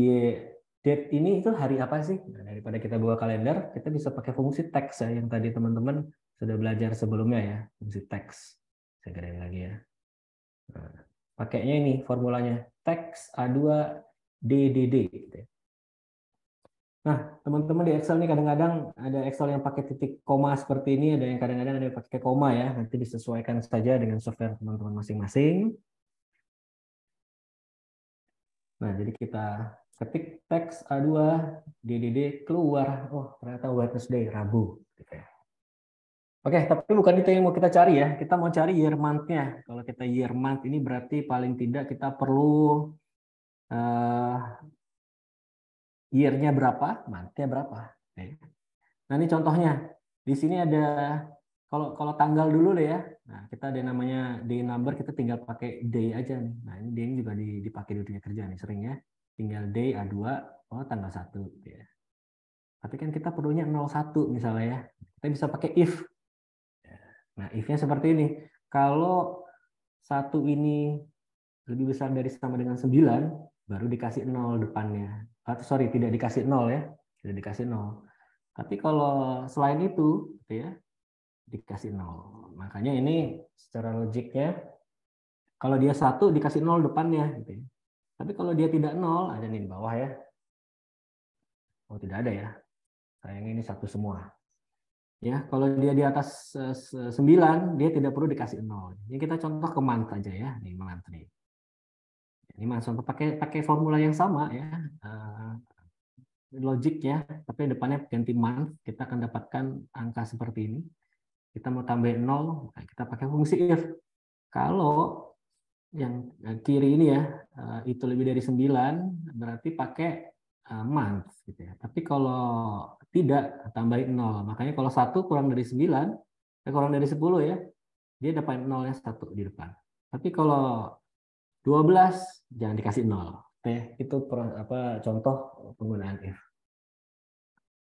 date ini itu hari apa sih? Nah, daripada kita buka kalender, kita bisa pakai fungsi text ya, yang tadi teman-teman sudah belajar sebelumnya ya, fungsi text. Saya gedein lagi ya. Nah, pakainya ini formulanya text A2 DDD gitu ya. Nah, teman-teman di Excel ini kadang-kadang ada Excel yang pakai titik koma seperti ini, ada yang kadang-kadang ada yang pakai koma ya. Nanti disesuaikan saja dengan software teman-teman masing-masing. Nah, jadi kita ketik teks A2 DDD keluar. Oh, ternyata Wednesday, Rabu. Gitu ya. Oke, tapi bukan itu yang mau kita cari ya. Kita mau cari year month-nya. Kalau kita year month ini berarti paling tidak kita perlu year-nya berapa, month-nya berapa. Oke. Nah, ini contohnya. Di sini ada kalau tanggal dulu deh ya. Nah, kita ada namanya day number, kita tinggal pakai day aja nih. Nah, ini day ini juga dipakai di dunia kerja nih sering ya. Tinggal day A2, oh tanggal 1 gitu ya. Tapi kan kita perlunya 01 misalnya ya. Kita bisa pakai if. Nah, if-nya seperti ini. Kalau 1 ini lebih besar dari sama dengan 9, baru dikasih 0 depannya. Sorry, tidak dikasih 0 ya. Tidak dikasih 0. Tapi kalau selain itu, gitu ya, dikasih 0. Makanya ini secara logiknya, kalau dia 1 dikasih 0 depannya. Gitu ya. Tapi kalau dia tidak 0, ada nih di bawah ya. Oh, tidak ada ya. Sayangnya ini 1 semua. Ya, kalau dia di atas 9, dia tidak perlu dikasih 0. Ini kita contoh ke month aja ya. Nih month nih. Ini contoh pakai formula yang sama ya. Logiknya, tapi depannya ganti month, kita akan dapatkan angka seperti ini. Kita mau tambahin 0, kita pakai fungsi if. Kalau yang kiri ini ya, itu lebih dari 9, berarti pakai month. Gitu ya. Tapi kalau tidak, tambahin 0. Makanya kalau 1 kurang dari 9, kurang dari 10 ya, dia dapat 0-nya 1 di depan. Tapi kalau 12, jangan dikasih 0. Oke, itu contoh penggunaan if.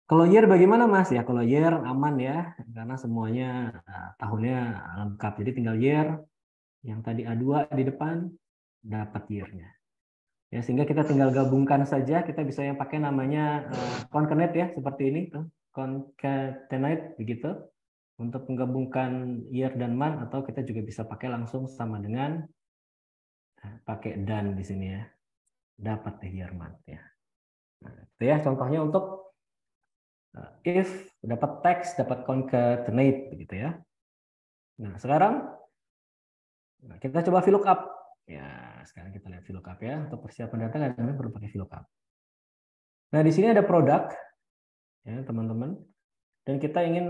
Kalau year bagaimana Mas? Ya kalau year aman ya, karena semuanya tahunnya lengkap. Jadi tinggal year, yang tadi A2 di depan, dapat year-nya. Ya, sehingga kita tinggal gabungkan saja, kita bisa yang pakai namanya concatenate ya, seperti ini. Tuh. Concatenate, begitu. Untuk menggabungkan year dan month, atau kita juga bisa pakai langsung sama dengan pakai dan di sini ya. Dapat year month ya. Nah, itu ya contohnya untuk if, dapat text, dapat concatenate begitu ya. Nah, sekarang kita coba VLOOKUP. Ya, sekarang kita lihat VLOOKUP ya. Untuk persiapan data kadang-kadang perlu pakai VLOOKUP. Nah, di sini ada produk ya, teman-teman. Dan kita ingin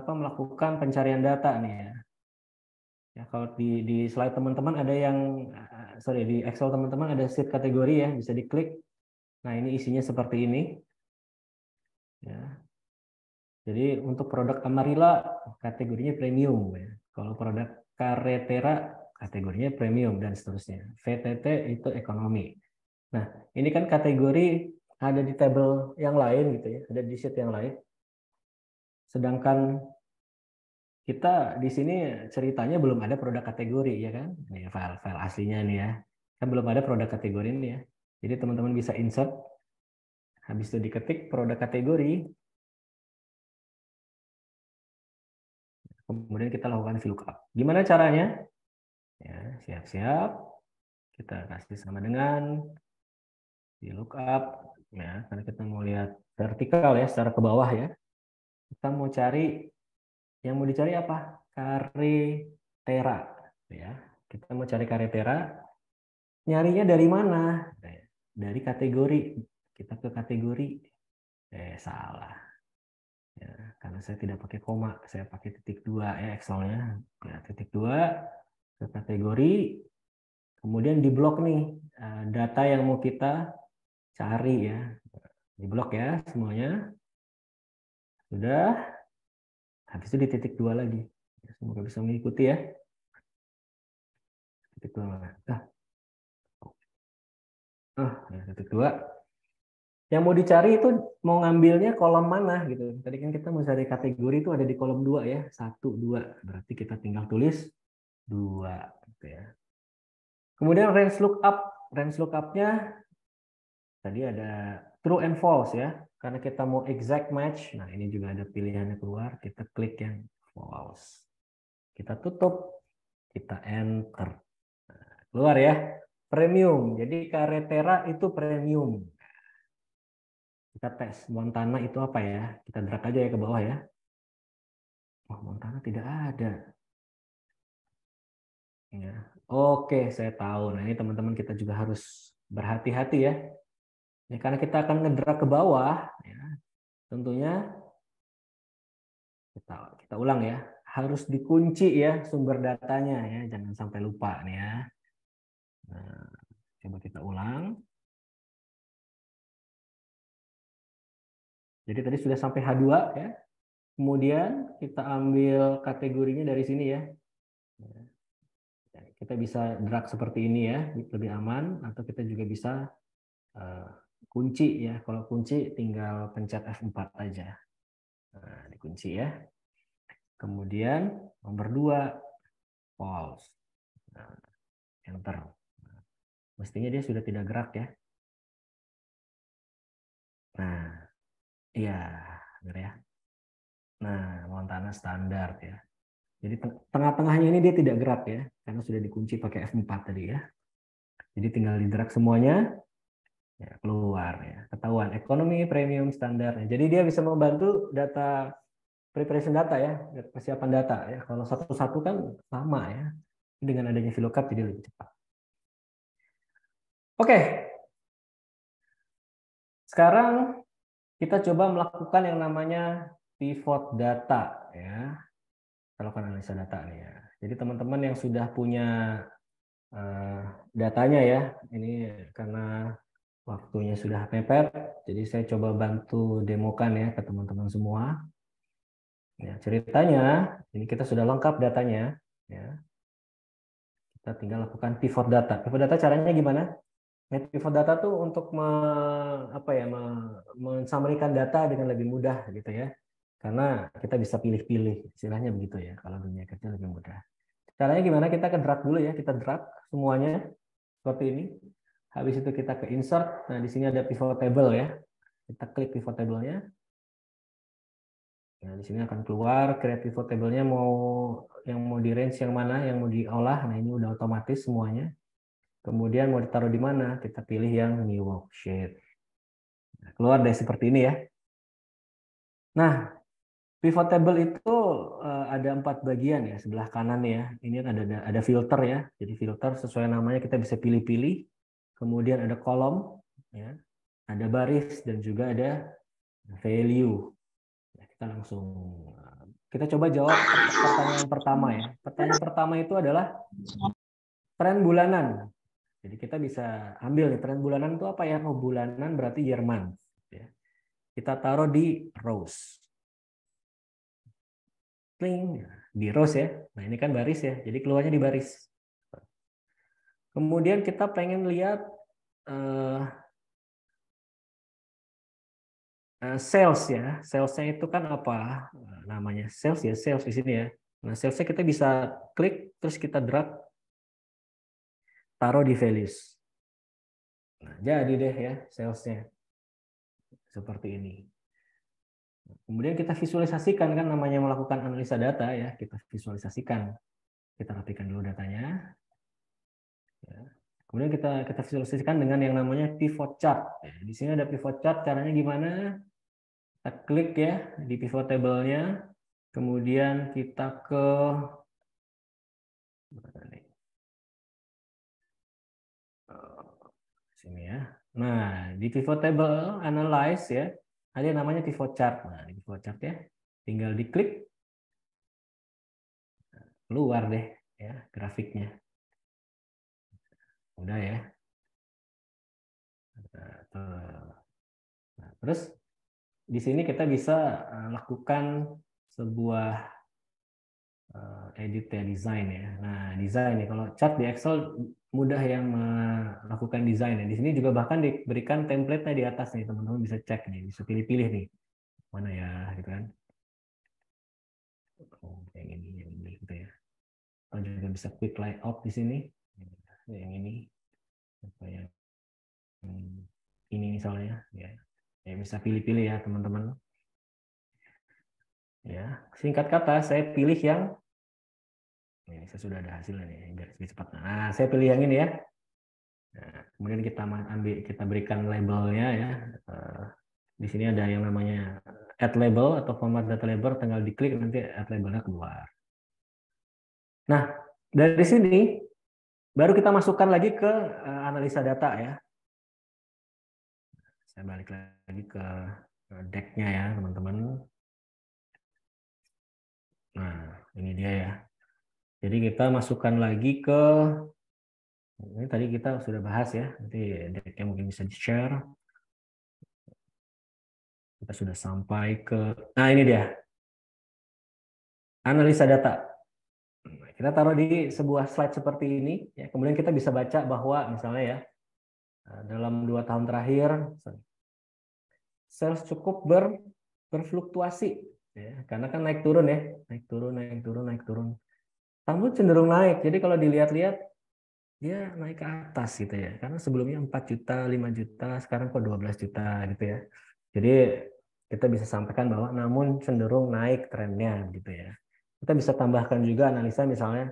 melakukan pencarian data nih ya. Ya, kalau di slide teman-teman ada yang di Excel teman-teman ada sheet kategori ya, bisa diklik. Nah, ini isinya seperti ini. Ya. Jadi untuk produk Amarilla kategorinya premium ya. Kalau produk Carretera kategorinya premium dan seterusnya. VTT itu ekonomi. Nah, ini kan kategori ada di tabel yang lain gitu ya, ada di sheet yang lain. Sedangkan kita di sini ceritanya belum ada produk kategori ya kan? Ini file aslinya nih ya. Kan belum ada produk kategori ini ya. Jadi teman-teman bisa insert, habis itu diketik produk kategori, kemudian kita lakukan VLOOKUP. Gimana caranya? Ya, siap-siap. Kita kasih sama dengan VLOOKUP ya, karena kita mau lihat vertikal ya, secara ke bawah ya. Kita mau cari, yang mau dicari apa? Carretera ya. Kita mau cari Carretera. Nyarinya dari mana? Dari kategori. Kita ke kategori. Salah. Ya, karena saya tidak pakai koma, saya pakai titik 2 ya Excelnya. Ya, titik 2 ke kategori. Kemudian di blok nih data yang mau kita cari ya. Di blok ya semuanya. Sudah. Habis itu di titik 2 lagi. Semoga bisa mengikuti ya. Titik 2 mana? Titik 2. Yang mau dicari itu mau ngambilnya kolom mana gitu. Tadi kan kita mau cari kategori itu ada di kolom 2 ya. 1, 2. Berarti kita tinggal tulis 2 gitu ya. Kemudian range lookup. Range lookup-nya tadi ada true and false ya. Karena kita mau exact match. Nah, ini juga ada pilihannya keluar. Kita klik yang false. Kita tutup. Kita enter. Nah, keluar ya. Premium. Jadi Carretera itu premium. Kita tes Montana itu apa ya? Kita drag aja ya ke bawah ya. Oh, Montana tidak ada. Ya. Oke, saya tahu. Nah, ini teman-teman kita juga harus berhati-hati ya. Ya, karena kita akan ngedrag ke bawah, ya, tentunya kita ulang ya. Harus dikunci ya sumber datanya ya, jangan sampai lupa nih ya. Nah, coba kita ulang. Jadi tadi sudah sampai H2 ya. Kemudian kita ambil kategorinya dari sini ya. Kita bisa drag seperti ini ya, lebih aman, atau kita juga bisa kunci ya. Kalau kunci tinggal pencet F4 aja. Nah, dikunci ya. Kemudian nomor 2 pause. Nah, enter. Nah, mestinya dia sudah tidak gerak ya. Nah, iya, benar ya. Nah, Montana standar ya. Jadi tengah-tengahnya ini dia tidak gerak ya, karena sudah dikunci pakai F4 tadi ya. Jadi tinggal di drag semuanya, ya, keluar ya. Ketahuan ekonomi premium standar. Jadi dia bisa membantu data preparation data ya, persiapan data ya. Kalau satu-satu kan sama ya. Dengan adanya VLOOKUP jadi lebih cepat. Oke. Sekarang kita coba melakukan yang namanya pivot data ya. Kita lakukan analisa data nih ya. Jadi teman-teman yang sudah punya datanya ya, ini karena waktunya sudah mepet, jadi saya coba bantu demokan ya ke teman-teman semua. Ya, ceritanya ini kita sudah lengkap datanya, ya. Kita tinggal lakukan pivot data. Pivot data caranya gimana? Pivot data tuh untuk mensummarikan data dengan lebih mudah gitu ya. Karena kita bisa pilih-pilih, istilahnya begitu ya. Kalau dunia kerja lebih mudah. Caranya gimana? Kita ke drag dulu ya, kita drag semuanya seperti ini. Habis itu kita ke insert. Nah, di sini ada pivot table ya. Kita klik pivot table-nya. Nah, di sini akan keluar create pivot table-nya mau di range yang mana, yang mau diolah. Nah, ini udah otomatis semuanya. Kemudian mau ditaruh di mana? Kita pilih yang new worksheet. Nah, keluar deh seperti ini ya. Nah, pivot table itu ada 4 bagian ya, sebelah kanan ya. Ini ada filter ya. Jadi filter sesuai namanya kita bisa pilih-pilih. Kemudian ada kolom, ya, ada baris dan juga ada value. Nah, kita coba jawab pertanyaan pertama ya. Pertanyaan pertama itu adalah tren bulanan. Jadi kita bisa ambil nih tren bulanan itu apa ya? Oh, bulanan berarti Jerman. Ya. Kita taruh di rows. Kling, di rows ya. Nah ini kan baris ya. Jadi keluarnya di baris. Kemudian kita pengen lihat sales ya. Salesnya itu kan apa namanya? Sales ya, sales di sini ya. Nah salesnya kita bisa klik terus kita drag taruh di values. Nah, jadi deh ya salesnya seperti ini. Kemudian kita visualisasikan kan namanya melakukan analisa data ya. Kita visualisasikan. Kita rapikan dulu datanya. Ya. Kemudian kita visualisasikan dengan yang namanya pivot chart. Ya, di sini ada pivot chart. Caranya gimana? Kita klik ya di pivot table-nya. Kemudian kita ke sini ya. Nah, di pivot table analyze ya, ada yang namanya pivot chart. Nah, di pivot chart ya, tinggal diklik, keluar deh ya grafiknya. Udah ya. Nah, terus di sini kita bisa lakukan sebuah edit ya, design ya. Nah, design ya. Kalau chart di Excel mudah yang melakukan desain ya. Di sini juga bahkan diberikan template-nya di atas nih, teman-teman bisa cek nih, bisa pilih-pilih nih. Mana ya gitu kan. Oh, yang ini gitu ya. Atau juga bisa quick layout di sini. Yang ini. Apa yang ini misalnya ya. Ya bisa pilih-pilih ya, teman-teman. Ya, singkat kata saya pilih yang ini, saya sudah ada hasilnya nih biar lebih cepat. Nah, saya pilih yang ini ya. Nah, kemudian kita berikan labelnya ya. Di sini ada yang namanya add label atau format data label, tinggal diklik nanti add labelnya keluar. Nah, dari sini baru kita masukkan lagi ke analisa data ya. Saya balik lagi ke deck-nya ya, teman-teman. Nah, ini dia ya. Jadi kita masukkan lagi ke ini tadi kita sudah bahas ya. Nanti deck-nya mungkin bisa di-share. Kita sudah sampai ke nah ini dia. analisa data. Kita taruh di sebuah slide seperti ini, ya. Kemudian kita bisa baca bahwa misalnya ya, dalam 2 tahun terakhir, sales cukup berfluktuasi, ya. Karena kan naik turun ya, naik turun, naik turun, naik turun. Namun cenderung naik. Jadi kalau dilihat-lihat, dia naik ke atas gitu ya. Karena sebelumnya 4 juta, 5 juta, sekarang kok 12 juta gitu ya. Jadi kita bisa sampaikan bahwa namun cenderung naik trennya gitu ya. Kita bisa tambahkan juga analisa misalnya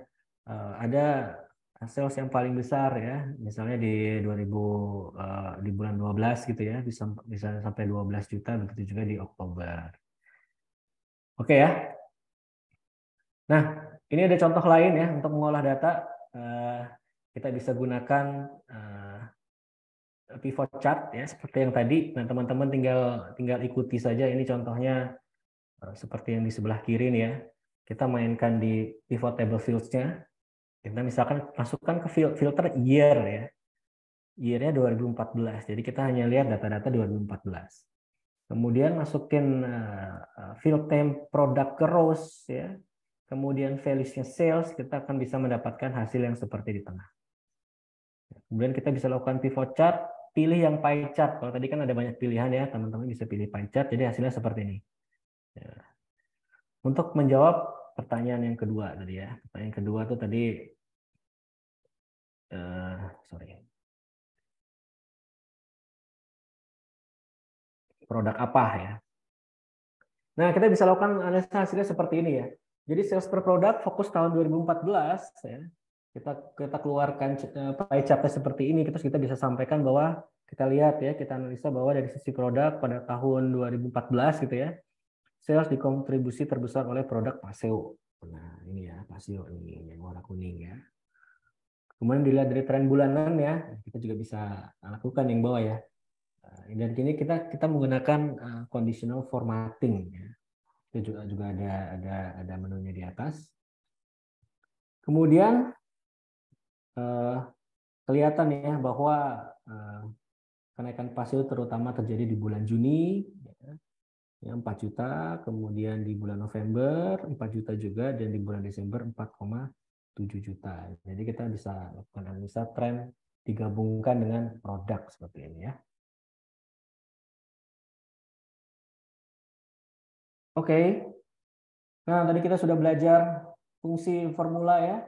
ada sales yang paling besar ya, misalnya di 2000 di bulan 12 gitu ya, bisa sampai 12 juta, begitu juga di Oktober. Oke ya. Nah, ini ada contoh lain ya untuk mengolah data. Kita bisa gunakan pivot chart ya seperti yang tadi. Nah, teman-teman tinggal ikuti saja. Ini contohnya seperti yang di sebelah kiri nih ya. Kita mainkan di pivot table fields-nya. Kita misalkan masukkan ke filter year ya. Year-nya 2014. Jadi kita hanya lihat data-data 2014. Kemudian masukin field name product ke rows ya. Kemudian values-nya sales, kita akan bisa mendapatkan hasil yang seperti di tengah. Kemudian kita bisa lakukan pivot chart, pilih yang pie chart. Kalau tadi kan ada banyak pilihan ya, teman-teman bisa pilih pie chart, jadi hasilnya seperti ini. Ya. Untuk menjawab pertanyaan yang kedua tadi ya, pertanyaan yang kedua tuh tadi, produk apa ya? Nah, kita bisa lakukan analisa hasilnya seperti ini ya. Jadi sales per produk fokus tahun 2014 ya. Kita keluarkan pie chart-nya seperti ini, terus kita bisa sampaikan bahwa kita lihat ya, kita analisa bahwa dari sisi produk pada tahun 2014 gitu ya, sales dikontribusi terbesar oleh produk Paseo. Nah, ini ya, Paseo ini yang warna kuning ya. Kemudian dilihat dari tren bulanan ya, kita juga bisa lakukan yang bawah ya. Dan kini kita menggunakan conditional formatting ya. Itu juga ada menunya di atas. Kemudian kelihatan ya bahwa kenaikan pasio terutama terjadi di bulan Juni ya, 4 juta, kemudian di bulan November 4 juta juga, dan di bulan Desember 4,7 juta. Jadi kita bisa lakukan analisa tren digabungkan dengan produk seperti ini ya. Oke. Nah, tadi kita sudah belajar fungsi formula ya.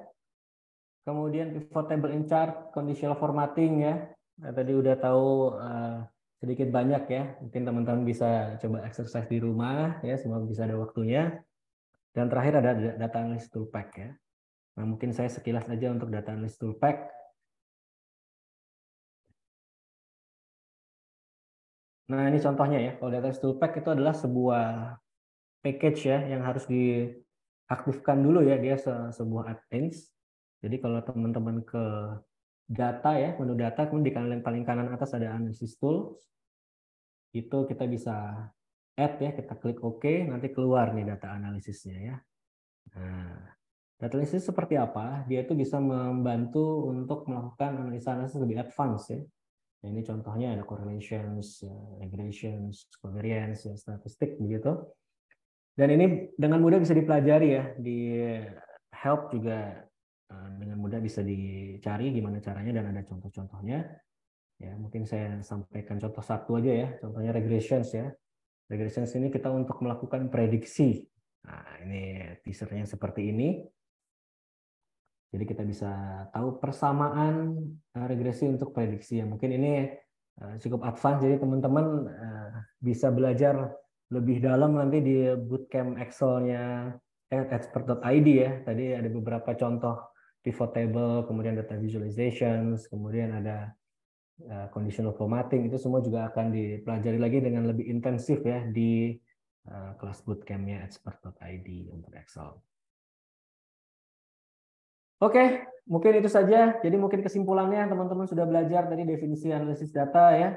Kemudian pivot table in chart, conditional formatting ya. Nah, tadi udah tahu sedikit banyak ya. Mungkin teman-teman bisa coba exercise di rumah ya, semoga bisa ada waktunya. Dan terakhir ada data analysis toolpack ya. Nah, mungkin saya sekilas aja untuk data analysis toolpack. Nah, ini contohnya ya. Kalau data analysis toolpack itu adalah sebuah package ya yang harus diaktifkan dulu ya, dia sebuah add-ins. Jadi kalau teman-teman ke data ya, menu data, kemudian di paling kanan atas ada analysis tools. Itu kita bisa add ya, kita klik OK, nanti keluar nih data analisisnya ya. Nah, data analisis seperti apa? Dia itu bisa membantu untuk melakukan analisis lebih advance ya. Nah, ini contohnya ada correlations, regressions, covariance, ya, statistik begitu. Dan ini dengan mudah bisa dipelajari ya, di help juga dengan mudah bisa dicari gimana caranya, dan ada contoh-contohnya. Ya, mungkin saya sampaikan contoh satu aja ya, contohnya regressions ya. Regressions ini kita untuk melakukan prediksi. Nah, ini teasernya seperti ini. Jadi kita bisa tahu persamaan regresi untuk prediksi. Ya, mungkin ini cukup advance, jadi teman-teman bisa belajar lebih dalam nanti di bootcamp Excel-nya expert.id ya. Tadi ada beberapa contoh pivot table, kemudian data visualizations, kemudian ada conditional formatting, itu semua juga akan dipelajari lagi dengan lebih intensif ya di kelas bootcampnya expert.id untuk Excel. Oke, mungkin itu saja. Jadi mungkin kesimpulannya teman-teman sudah belajar tadi definisi analisis data ya.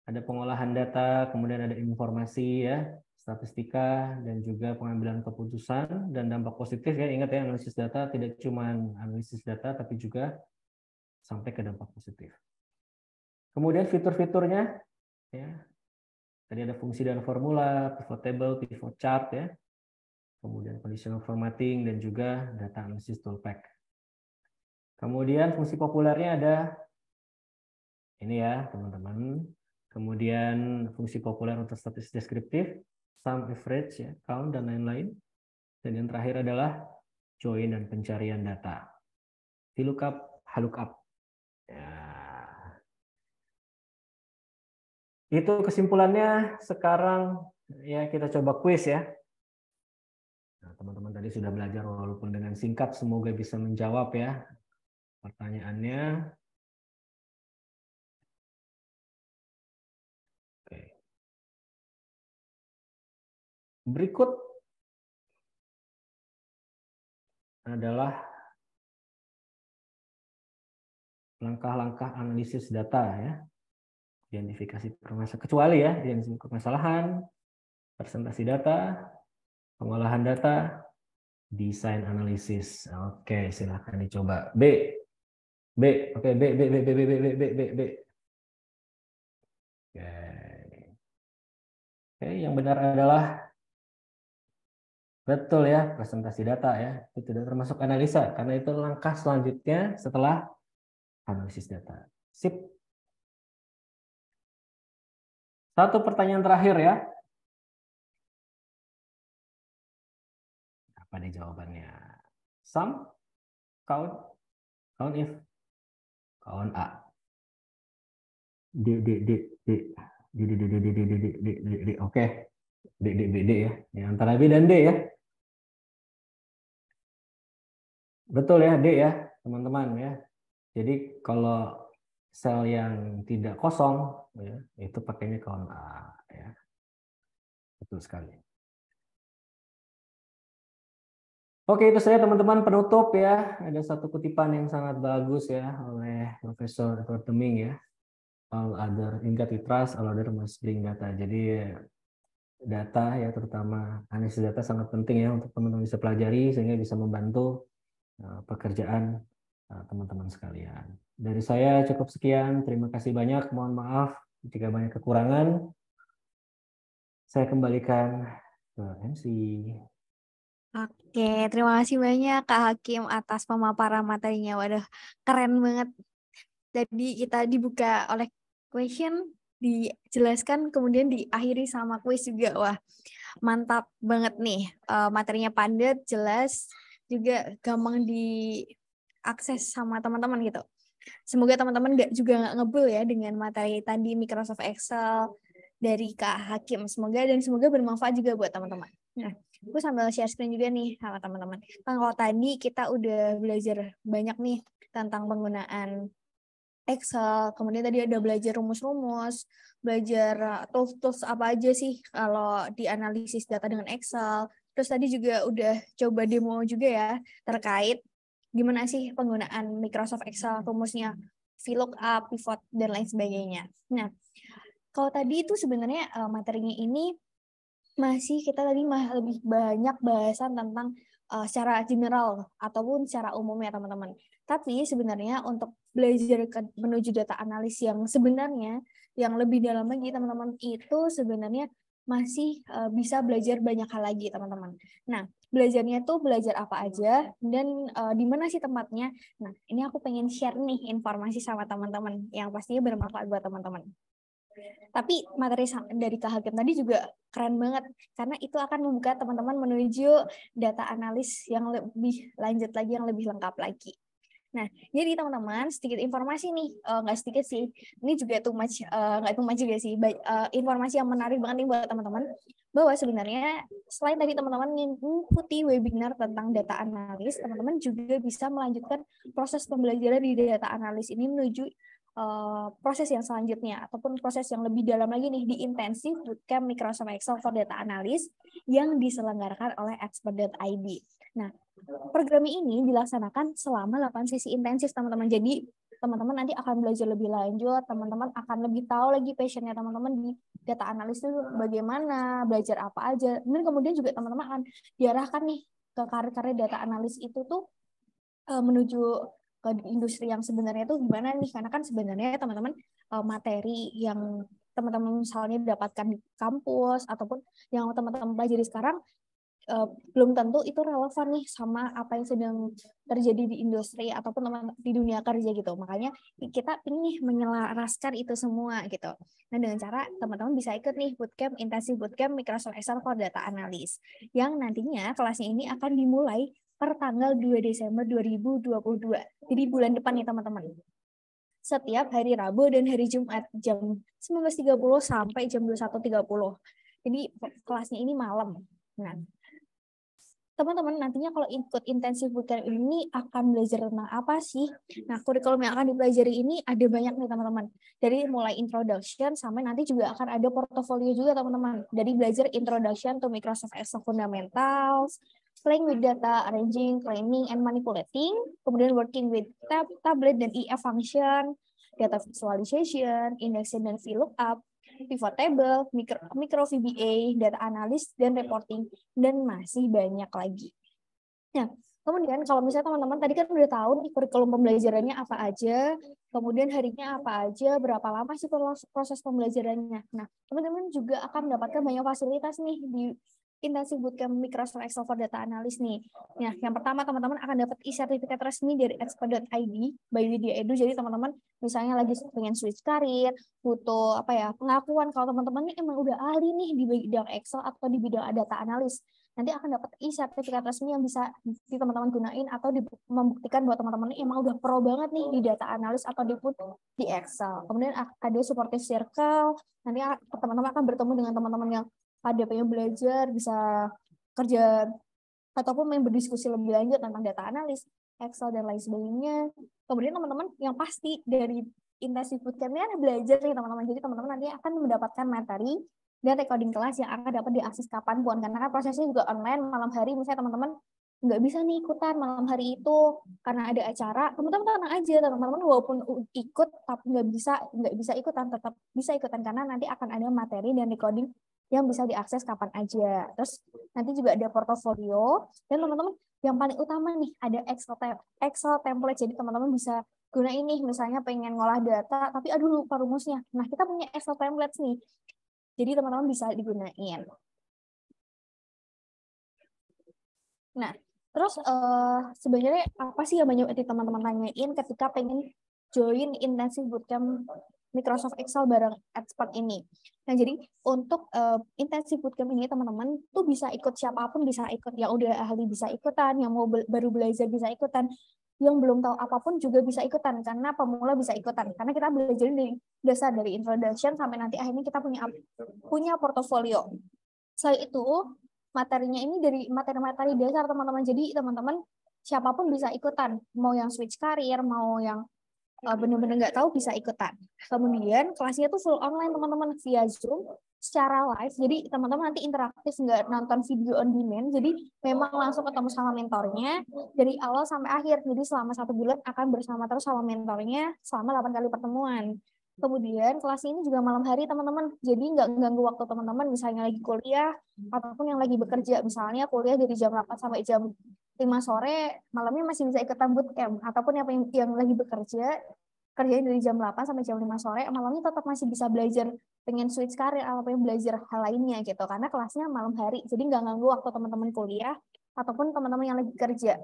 Ada pengolahan data, kemudian ada informasi ya, statistika, dan juga pengambilan keputusan dan dampak positif ya. Ingat ya, analisis data tidak cuma analisis data tapi juga sampai ke dampak positif. Kemudian fitur-fiturnya ya. Tadi ada fungsi dan formula, pivot table, pivot chart ya. kemudian conditional formatting, dan juga data analysis toolpack. Kemudian fungsi populernya ada ini ya teman-teman. Kemudian fungsi populer untuk statistik deskriptif, sum, average, ya, count, dan lain-lain. Dan yang terakhir adalah join dan pencarian data. VLOOKUP, HLOOKUP. Ya. Itu kesimpulannya. Sekarang ya kita coba kuis ya. Nah, teman-teman tadi sudah belajar walaupun dengan singkat, semoga bisa menjawab ya pertanyaannya. Oke. Berikut adalah langkah-langkah analisis data ya. Identifikasi permasalahan, kecuali ya identifikasi permasalahan, presentasi data, pengolahan data, desain analisis. Oke, silahkan dicoba. B. Oke, B. Oke, yang benar adalah betul ya, presentasi data ya. Itu tidak termasuk analisa, karena itu langkah selanjutnya setelah analisis data. Sip. Satu pertanyaan terakhir ya. Apa nih jawabannya? Sum, count if, count A. D. Oke. D ya. Antara B dan D ya. Betul ya, D ya, teman-teman ya. Jadi kalau sel yang tidak kosong ya, itu pakainya count A ya. Betul sekali. Oke, itu saya teman-teman penutup ya. Ada satu kutipan yang sangat bagus ya oleh Profesor Edward Deming ya. All other in God we trust, all other must bring data. Jadi data ya, terutama analisis data sangat penting ya untuk teman-teman bisa pelajari sehingga bisa membantu pekerjaan teman-teman sekalian. Dari saya cukup sekian. Terima kasih banyak. Mohon maaf jika banyak kekurangan. Saya kembalikan ke MC. Oke, terima kasih banyak Kak Hakim atas pemaparan materinya. Waduh, keren banget. Jadi kita dibuka oleh question, dijelaskan, kemudian diakhiri sama kuis juga. Wah, mantap banget nih. Materinya padat, jelas, juga gampang diakses sama teman-teman gitu. Semoga teman-teman nggak ngebul ya dengan materi tadi Microsoft Excel dari Kak Hakim. Semoga bermanfaat juga buat teman-teman. Nah, gue sambil share screen juga nih sama teman-teman. Kan kalau tadi kita udah belajar banyak nih tentang penggunaan Excel, kemudian tadi ada belajar rumus-rumus, belajar tools-tools apa aja sih kalau dianalisis data dengan Excel. Terus tadi juga udah coba demo juga ya terkait gimana sih penggunaan Microsoft Excel, rumusnya VLOOKUP, pivot, dan lain sebagainya. Nah, kalau tadi itu sebenarnya materinya ini masih kita tadi lebih banyak bahasan tentang secara general ataupun secara umum ya teman-teman. Tapi sebenarnya untuk belajar menuju data analis yang sebenarnya yang lebih dalam lagi teman-teman itu sebenarnya masih bisa belajar banyak hal lagi teman-teman. Nah, belajarnya tuh belajar apa aja dan di mana sih tempatnya. Nah, ini aku pengen share nih informasi sama teman-teman yang pastinya bermanfaat buat teman-teman. Tapi materi dari Kak Hakim tadi juga keren banget, karena itu akan membuka teman-teman menuju data analis yang lebih lanjut lagi, yang lebih lengkap lagi. Nah, jadi teman-teman, sedikit informasi nih, nggak sedikit sih, ini juga nggak too much juga sih, informasi yang menarik banget nih buat teman-teman, bahwa sebenarnya selain tadi teman-teman mengikuti webinar tentang data analis, teman-teman juga bisa melanjutkan proses pembelajaran di data analis ini menuju proses yang selanjutnya ataupun proses yang lebih dalam lagi nih di Intensive Bootcamp Microsoft Excel for Data Analyst yang diselenggarakan oleh Expert.id. Nah, program ini dilaksanakan selama 8 sesi intensif teman-teman. Jadi teman-teman nanti akan belajar lebih lanjut, teman-teman akan lebih tahu lagi passionnya teman-teman di data analis itu bagaimana, belajar apa aja. Dan kemudian juga teman-teman akan diarahkan nih ke karir-karir data analis itu tuh menuju ke industri yang sebenarnya itu gimana nih, karena kan sebenarnya teman-teman materi yang teman-teman misalnya dapatkan di kampus ataupun yang teman-teman pelajari sekarang belum tentu itu relevan nih sama apa yang sedang terjadi di industri ataupun di dunia kerja gitu. Makanya kita ingin menyelaraskan itu semua gitu. Nah, dengan cara teman-teman bisa ikut nih bootcamp, intensif bootcamp Microsoft Excel for Data Analyst yang nantinya kelasnya ini akan dimulai per tanggal 2 Desember 2022. Jadi bulan depan nih teman-teman. Setiap hari Rabu dan hari Jumat jam 19.30 sampai jam 21.30. Jadi kelasnya ini malam. Nah, teman-teman nantinya kalau ikut intensif bootcamp ini akan belajar tentang apa sih? Nah, kurikulum yang akan dipelajari ini ada banyak nih teman-teman. Dari mulai introduction sampai nanti juga akan ada portofolio juga teman-teman. Dari belajar introduction to Microsoft Excel fundamentals, playing with data, arranging, cleaning, and manipulating, kemudian working with tablet dan EF function, data visualization, indexing dan VLOOKUP, pivot table, micro VBA, data analis, dan reporting, dan masih banyak lagi. Nah, kemudian kalau misalnya teman-teman tadi kan udah tahu nih kurikulum pembelajarannya apa aja, kemudian harinya apa aja, berapa lama sih proses pembelajarannya. Nah, teman-teman juga akan mendapatkan banyak fasilitas nih di Intensive Bootcamp Microsoft Excel for Data Analyst nih. Nah, yang pertama teman-teman akan dapat e-sertifikat resmi dari expert.id by Widya Edu. Jadi teman-teman misalnya lagi pengen switch karir, butuh pengakuan kalau teman-teman ini emang udah ahli nih di bidang Excel atau di bidang data analis. Nanti akan dapat e-sertifikat resmi yang bisa di teman-teman gunain atau membuktikan bahwa teman-teman ini emang udah pro banget nih di data analis atau di Excel. Kemudian ada supportive circle. Nanti teman-teman akan bertemu dengan teman-teman yang pada pengen belajar, bisa kerja ataupun main berdiskusi lebih lanjut tentang data analis, Excel dan lain sebagainya. Kemudian teman-teman yang pasti dari intensif bootcamp-nya ada belajar nih teman-teman. Jadi teman-teman nanti akan mendapatkan materi dan recording kelas yang akan dapat diakses kapanpun. Karena kan prosesnya juga online malam hari. Misalnya teman-teman nggak bisa nih ikutan malam hari itu karena ada acara, teman-teman tenang aja, teman-teman walaupun ikut tapi nggak bisa ikutan, tetap bisa ikutan karena nanti akan ada materi dan recording yang bisa diakses kapan aja. Terus nanti juga ada portofolio dan teman-teman yang paling utama nih ada Excel template. Jadi teman-teman bisa gunain nih misalnya pengen ngolah data tapi aduh lupa rumusnya. Nah, kita punya Excel templates nih. Jadi teman-teman bisa digunain. Nah, terus sebenarnya apa sih yang banyak teman-teman tanyain ketika pengen join intensif bootcamp Microsoft Excel bareng expert ini. Nah, jadi untuk intensif bootcamp ini teman-teman tuh bisa ikut, siapapun bisa ikut, yang udah ahli bisa ikutan, yang mau baru belajar bisa ikutan, yang belum tahu apapun juga bisa ikutan, karena pemula bisa ikutan. Karena kita belajar dari dasar dari introduction sampai nanti akhirnya kita punya portofolio. Selain itu, materinya ini dari materi-materi dasar teman-teman. Jadi teman-teman siapapun bisa ikutan, mau yang switch karir, mau yang benar-benar nggak tahu bisa ikutan. Kemudian kelasnya tuh full online teman-teman via Zoom secara live. Jadi teman-teman nanti interaktif, nggak nonton video on demand. Jadi memang langsung ketemu sama mentornya dari awal sampai akhir. Jadi selama 1 bulan akan bersama terus sama mentornya selama 8 kali pertemuan. Kemudian kelas ini juga malam hari teman-teman, jadi nggak ganggu waktu teman-teman misalnya lagi kuliah ataupun yang lagi bekerja, misalnya kuliah dari jam 8 sampai jam 5 sore, malamnya masih bisa ikutan bootcamp, ataupun yang lagi bekerja, kerjain dari jam 8 sampai jam 5 sore, malamnya tetap masih bisa belajar, pengen switch karir atau pengen belajar hal lainnya gitu, karena kelasnya malam hari, jadi nggak ganggu waktu teman-teman kuliah ataupun teman-teman yang lagi kerja.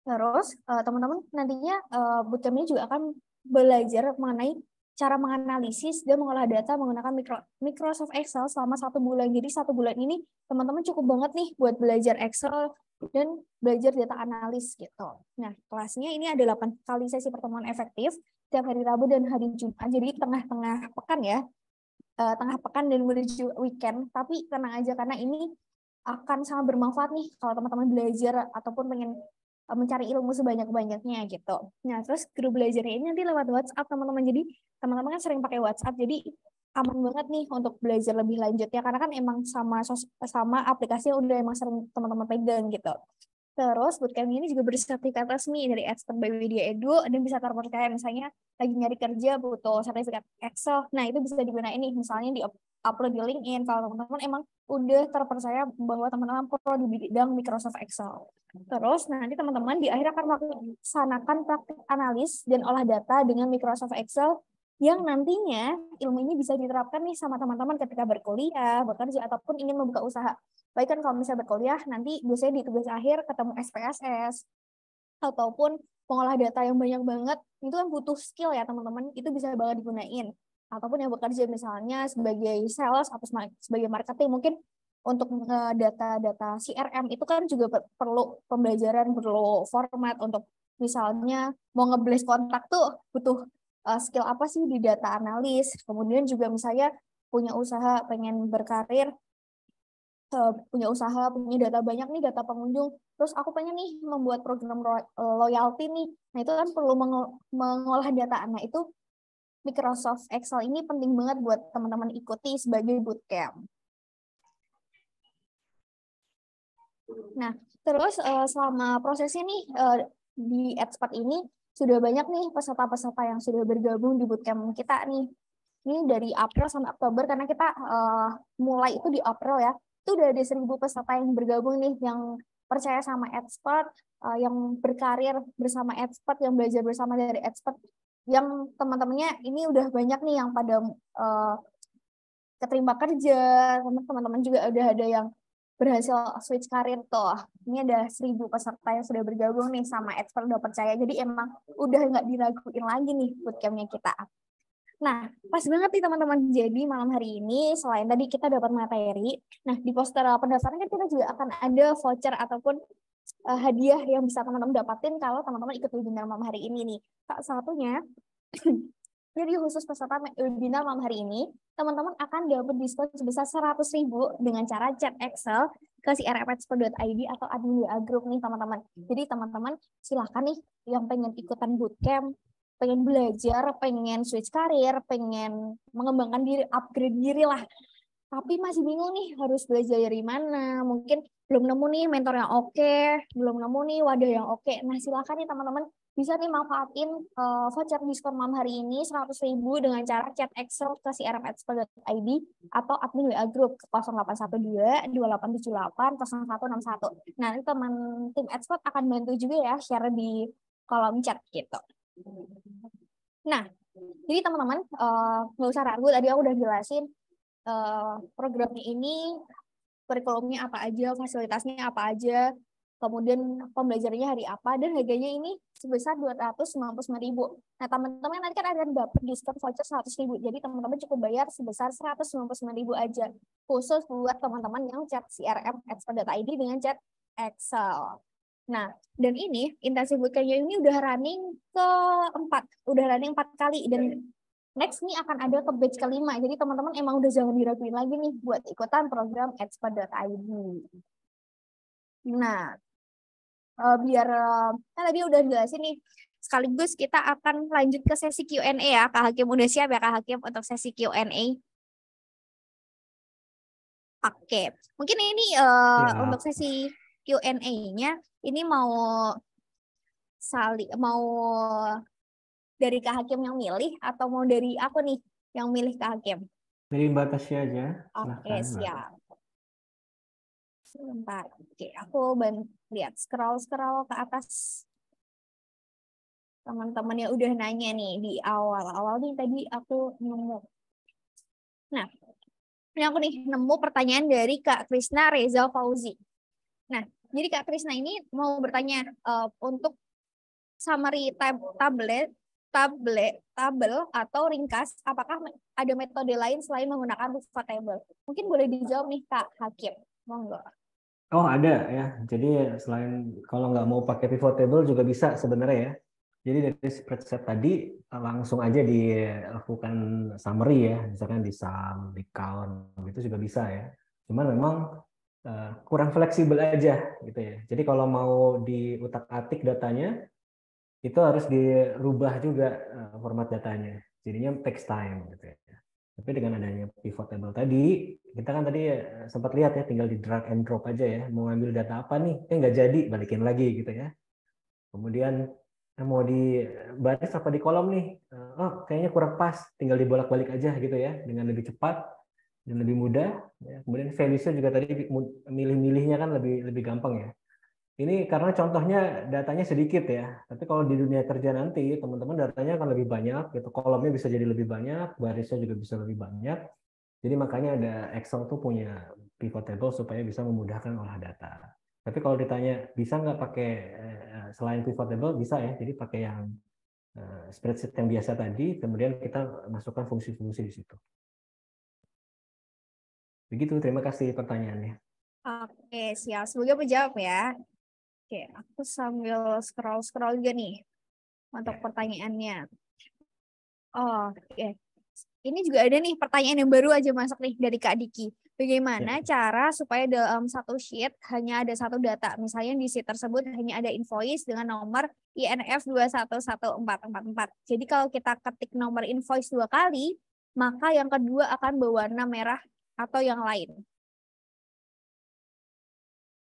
Terus teman-teman nantinya bootcamp ini juga akan belajar mengenai cara menganalisis dan mengolah data menggunakan Microsoft Excel selama 1 bulan. Jadi 1 bulan ini teman-teman cukup banget nih buat belajar Excel dan belajar data analis gitu. Nah, kelasnya ini ada 8 kali sesi pertemuan efektif setiap hari Rabu dan hari Jumat. Jadi tengah-tengah pekan ya, tengah pekan dan menuju weekend. Tapi tenang aja karena ini akan sangat bermanfaat nih kalau teman-teman belajar ataupun pengen mencari ilmu sebanyak-banyaknya gitu. Nah, terus grup belajarnya ini nanti lewat WhatsApp teman-teman. Jadi teman-teman kan sering pakai WhatsApp, jadi aman banget nih untuk belajar lebih lanjut ya, karena kan emang sama aplikasi yang udah emang sering teman-teman pegang gitu. Terus bootcamp ini juga bersertifikat resmi dari Expert by Widya Edu dan bisa terpercaya, misalnya lagi nyari kerja butuh sertifikat Excel. Nah, itu bisa digunain nih, misalnya di upload di LinkedIn kalau teman-teman emang udah terpercaya bahwa teman-teman pro di bidang Microsoft Excel. Terus nanti teman-teman di akhir akan melaksanakan praktik analis dan olah data dengan Microsoft Excel yang nantinya ilmu ini bisa diterapkan nih sama teman-teman ketika berkuliah, bekerja, ataupun ingin membuka usaha. Baik kan kalau misalnya berkuliah, nanti biasanya di tugas akhir ketemu SPSS, ataupun mengolah data yang banyak banget, itu kan butuh skill ya teman-teman, itu bisa banget digunain. Ataupun yang bekerja misalnya sebagai sales atau sebagai marketing, mungkin untuk data-data CRM itu kan juga perlu pembelajaran, perlu format untuk misalnya mau nge-blast kontak tuh butuh skill apa sih di data analis. Kemudian juga misalnya punya usaha, pengen berkarir, punya usaha, punya data banyak nih, data pengunjung, terus aku pengen nih membuat program loyalty nih, nah itu kan perlu mengolah data. Nah itu Microsoft Excel ini penting banget buat teman-teman ikuti sebagai bootcamp. Nah terus selama prosesnya nih di Expert ini sudah banyak nih peserta-peserta yang sudah bergabung di bootcamp kita nih. Ini dari April sampai Oktober, karena kita mulai itu di April ya. Itu udah ada 1.000 peserta yang bergabung nih, yang percaya sama Expert, yang berkarir bersama Expert, yang belajar bersama dari Expert, yang teman-temannya ini udah banyak nih yang pada keterima kerja, teman-teman juga udah ada yang berhasil switch karir tuh. Ini ada 1.000 peserta yang sudah bergabung nih sama Expert, udah percaya. Jadi emang udah nggak diraguin lagi nih bootcampnya kita. Nah, pas banget nih teman-teman. Jadi malam hari ini selain tadi kita dapat materi, nah di poster pendaftaran kan kita juga akan ada voucher ataupun hadiah yang bisa teman-teman dapatin kalau teman-teman ikut webinar malam hari ini nih. Salah satunya, jadi khusus peserta webinar malam hari ini, teman-teman akan dapat diskon sebesar 100.000 dengan cara chat Excel ke crmexpert.id atau admin WA Group nih teman-teman. Jadi teman-teman silahkan nih yang pengen ikutan bootcamp, pengen belajar, pengen switch karir, pengen mengembangkan diri, upgrade diri lah. Tapi masih bingung nih harus belajar dari mana. Mungkin belum nemu nih mentor yang oke, belum nemu nih wadah yang oke. Nah silakan nih teman-teman bisa nih manfaatin voucher diskon malam hari ini 100.000 dengan cara chat Excel ke crmexpert.id atau admin WA Group ke 0812 2878 0161. Nah ini teman tim Expert akan bantu juga ya share di kolom chat gitu. Nah, jadi teman-teman nggak usah ragu, tadi aku udah jelasin programnya ini, kurikulumnya apa aja, fasilitasnya apa aja, kemudian pembelajarannya hari apa, dan harganya ini sebesar 295.000. Nah, teman-teman nanti kan akan dapat diskon voucher 100.000. Jadi teman-teman cukup bayar sebesar 199.000 aja, khusus buat teman-teman yang chat crmexpert.id dengan chat Excel. Nah, dan ini intensif bootcamp-nya ini udah running udah running 4 kali, dan next nih akan ada ke batch kelima. Jadi teman-teman emang udah jangan diraguin lagi nih buat ikutan program expert.id. Nah, biar kan tadi udah jelasin nih, sekaligus kita akan lanjut ke sesi Q&A ya. Kak Hakim udah siap ya Kak Hakim untuk sesi Q&A? Oke, mungkin ini untuk sesi Q&A-nya ini mau dari Kak Hakim yang milih atau mau dari aku nih yang milih Kak Hakim? Dari Mbak Tasya aja. Oke, siap. Sebentar. Oke, aku lihat scroll ke atas. Teman-teman yang udah nanya nih di awal nih tadi aku nemu. Nah, ini aku nih nemu pertanyaan dari Kak Krisna Reza Fauzi. Nah, jadi Kak Krisna ini mau bertanya untuk summary tabel atau ringkas, apakah ada metode lain selain menggunakan pivot table? Mungkin boleh dijawab nih Kak Hakim. Monggo. Oh ada ya. Jadi selain kalau nggak mau pakai pivot table juga bisa sebenarnya ya. Jadi dari spreadsheet tadi langsung aja dilakukan summary ya, misalkan di sum, di count, itu juga bisa ya. Cuman memang kurang fleksibel aja gitu ya. Jadi kalau mau diutak-atik datanya, itu harus dirubah juga format datanya. Jadinya takes time gitu ya. Tapi dengan adanya pivot table tadi, kita kan tadi sempat lihat ya, tinggal di drag and drop aja ya. Mau ngambil data apa nih? Nggak jadi, balikin lagi gitu ya. Kemudian mau di baris apa di kolom nih? Oh, kayaknya kurang pas, tinggal dibolak-balik aja gitu ya, dengan lebih cepat dan lebih mudah. Kemudian values-nya juga tadi milih-milihnya kan lebih gampang ya. Ini karena contohnya datanya sedikit ya, tapi kalau di dunia kerja nanti teman-teman datanya akan lebih banyak, gitu. Kolomnya bisa jadi lebih banyak, barisnya juga bisa lebih banyak. Jadi makanya ada Excel tuh punya pivot table supaya bisa memudahkan olah data. Tapi kalau ditanya bisa nggak pakai selain pivot table, bisa ya. Jadi pakai yang spreadsheet yang biasa tadi, kemudian kita masukkan fungsi-fungsi di situ. Begitu, terima kasih pertanyaannya. Oke, siap. Semoga menjawab ya. Oke, aku sambil scroll-scroll juga nih untuk Ya. pertanyaannya. Oh, oke. Ini juga ada nih pertanyaan yang baru aja masuk nih dari Kak Diki. Bagaimana cara supaya dalam satu sheet hanya ada satu data? Misalnya di sheet tersebut hanya ada invoice dengan nomor INF 2111444. Jadi kalau kita ketik nomor invoice 2 kali, maka yang kedua akan berwarna merah atau yang lain.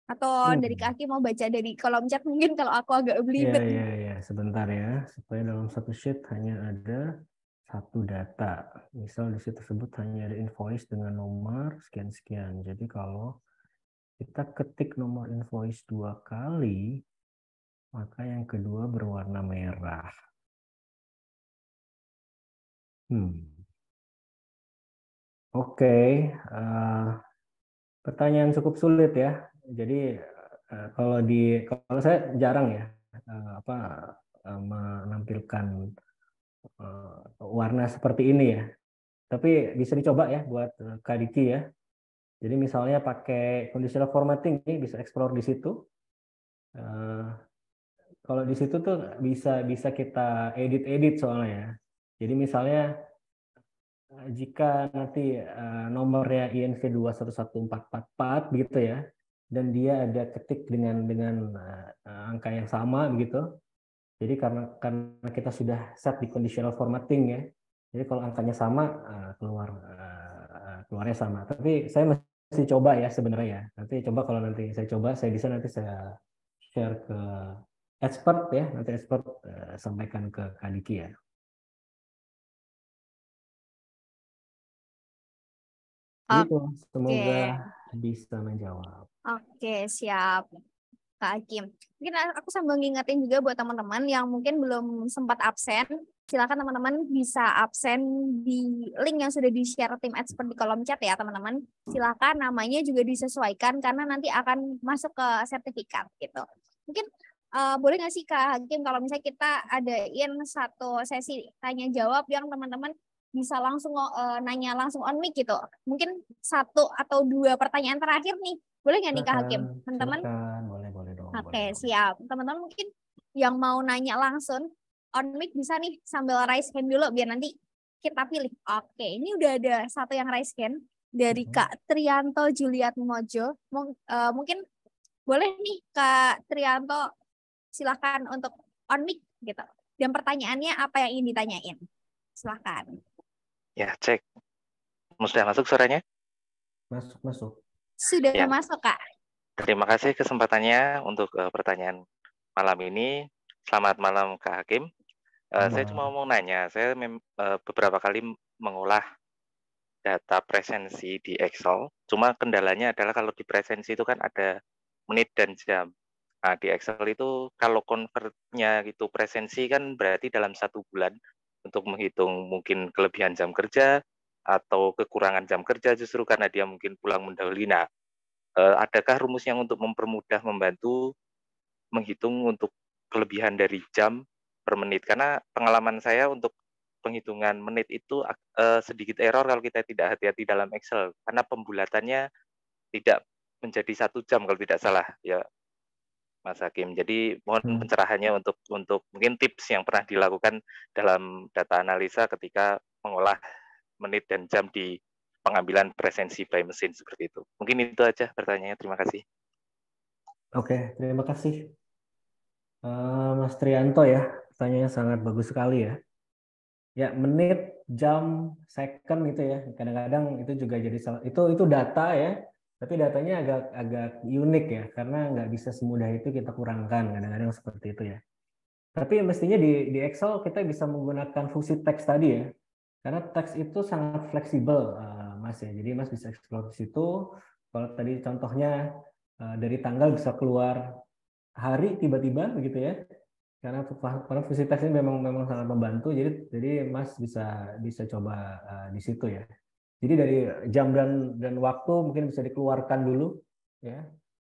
Atau dari Kak Aki mau baca dari kolom chat mungkin kalau aku agak belibet. Ya, sebentar ya. Supaya dalam satu sheet hanya ada satu data. Misal di sheet tersebut hanya ada invoice dengan nomor sekian-sekian. Jadi kalau kita ketik nomor invoice 2 kali, maka yang kedua berwarna merah. Oke, pertanyaan cukup sulit ya. Jadi kalau saya jarang ya menampilkan warna seperti ini ya. Tapi bisa dicoba ya buat Kak Diki ya. Jadi misalnya pakai conditional formatting ini bisa explore di situ. Kalau di situ tuh bisa kita edit soalnya ya. Jadi misalnya jika nanti nomornya INV 211444 begitu ya, dan dia ada ketik dengan angka yang sama begitu. Jadi karena kita sudah set di conditional formatting ya. Jadi kalau angkanya sama keluarnya sama. Tapi saya masih coba ya sebenarnya ya. Nanti coba kalau nanti saya coba, saya bisa nanti saya share ke expert ya. Nanti expert sampaikan ke Kadiki ya. Itu semoga bisa menjawab. Oke, siap. Kak Hakim. Mungkin aku sambil ngingetin juga buat teman-teman yang mungkin belum sempat absen, silakan teman-teman bisa absen di link yang sudah di-share tim expert di kolom chat ya teman-teman. Silakan namanya juga disesuaikan karena nanti akan masuk ke sertifikat gitu. Mungkin boleh nggak sih Kak Hakim kalau misalnya kita adain satu sesi tanya jawab yang teman-teman bisa langsung nanya langsung on mic gitu. Mungkin 1 atau 2 pertanyaan terakhir nih. Boleh nggak nih Kak Hakim? Teman-teman? Boleh dong. Oke, siap. Teman-teman mungkin yang mau nanya langsung on mic bisa nih sambil raise hand dulu biar nanti kita pilih. Oke, ini udah ada satu yang raise hand dari Kak Trianto Juliat Mojo. Mungkin boleh nih Kak Trianto silakan untuk on mic gitu. Dan pertanyaannya apa yang ingin ditanyain? Silakan. Ya, cek. Sudah masuk suaranya? Masuk. Sudah ya. Masuk, Kak. Terima kasih kesempatannya untuk pertanyaan malam ini. Selamat malam, Kak Hakim. Saya cuma mau nanya, saya beberapa kali mengolah data presensi di Excel. Cuma kendalanya adalah kalau di presensi itu kan ada menit dan jam. Nah, di Excel itu kalau convert-nya itu presensi kan berarti dalam 1 bulan untuk menghitung mungkin kelebihan jam kerja atau kekurangan jam kerja justru karena dia mungkin pulang mendahului. Nah, adakah rumus yang untuk mempermudah membantu menghitung untuk kelebihan dari jam per menit? Karena pengalaman saya untuk penghitungan menit itu sedikit error kalau kita tidak hati-hati dalam Excel karena pembulatannya tidak menjadi 1 jam kalau tidak salah ya Mas Hakim. Jadi mohon pencerahannya untuk mungkin tips yang pernah dilakukan dalam data analisa ketika mengolah menit dan jam di pengambilan presensi by mesin seperti itu. Mungkin itu aja pertanyaannya. Terima kasih. Oke, terima kasih. Mas Trianto ya, pertanyaannya sangat bagus sekali ya. Ya, menit, jam, second gitu ya. Kadang-kadang itu juga jadi itu data ya. Tapi datanya agak unik ya, karena nggak bisa semudah itu kita kurangkan, kadang-kadang seperti itu ya. Tapi mestinya di Excel kita bisa menggunakan fungsi teks tadi ya, karena teks itu sangat fleksibel, Mas ya. Jadi Mas bisa explore di situ. Kalau tadi contohnya dari tanggal bisa keluar hari tiba-tiba begitu ya, karena fungsi teks ini memang sangat membantu. Jadi Mas bisa coba di situ ya. Jadi dari jam dan waktu mungkin bisa dikeluarkan dulu, ya,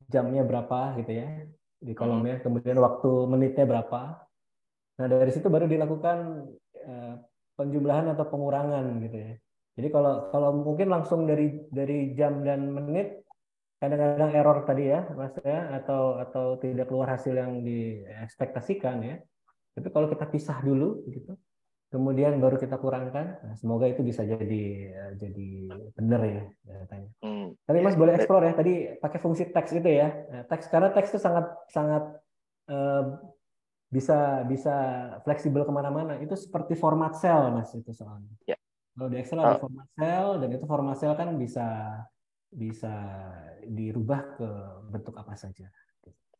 jamnya berapa gitu ya di kolomnya, kemudian waktu menitnya berapa. Nah dari situ baru dilakukan penjumlahan atau pengurangan gitu ya. Jadi kalau mungkin langsung dari jam dan menit, kadang-kadang error tadi ya Mas ya, atau tidak keluar hasil yang diekspektasikan ya. Tapi kalau kita pisah dulu gitu, kemudian baru kita kurangkan, nah, semoga itu bisa jadi benar ya datanya. Tapi Mas boleh explore ya, tadi pakai fungsi teks itu ya. Nah, teks, karena teks itu sangat sangat eh, bisa fleksibel kemana-mana. Itu seperti format cell Mas itu soalnya. Ya. Kalau di Excel ada format cell, dan itu format cell kan bisa dirubah ke bentuk apa saja.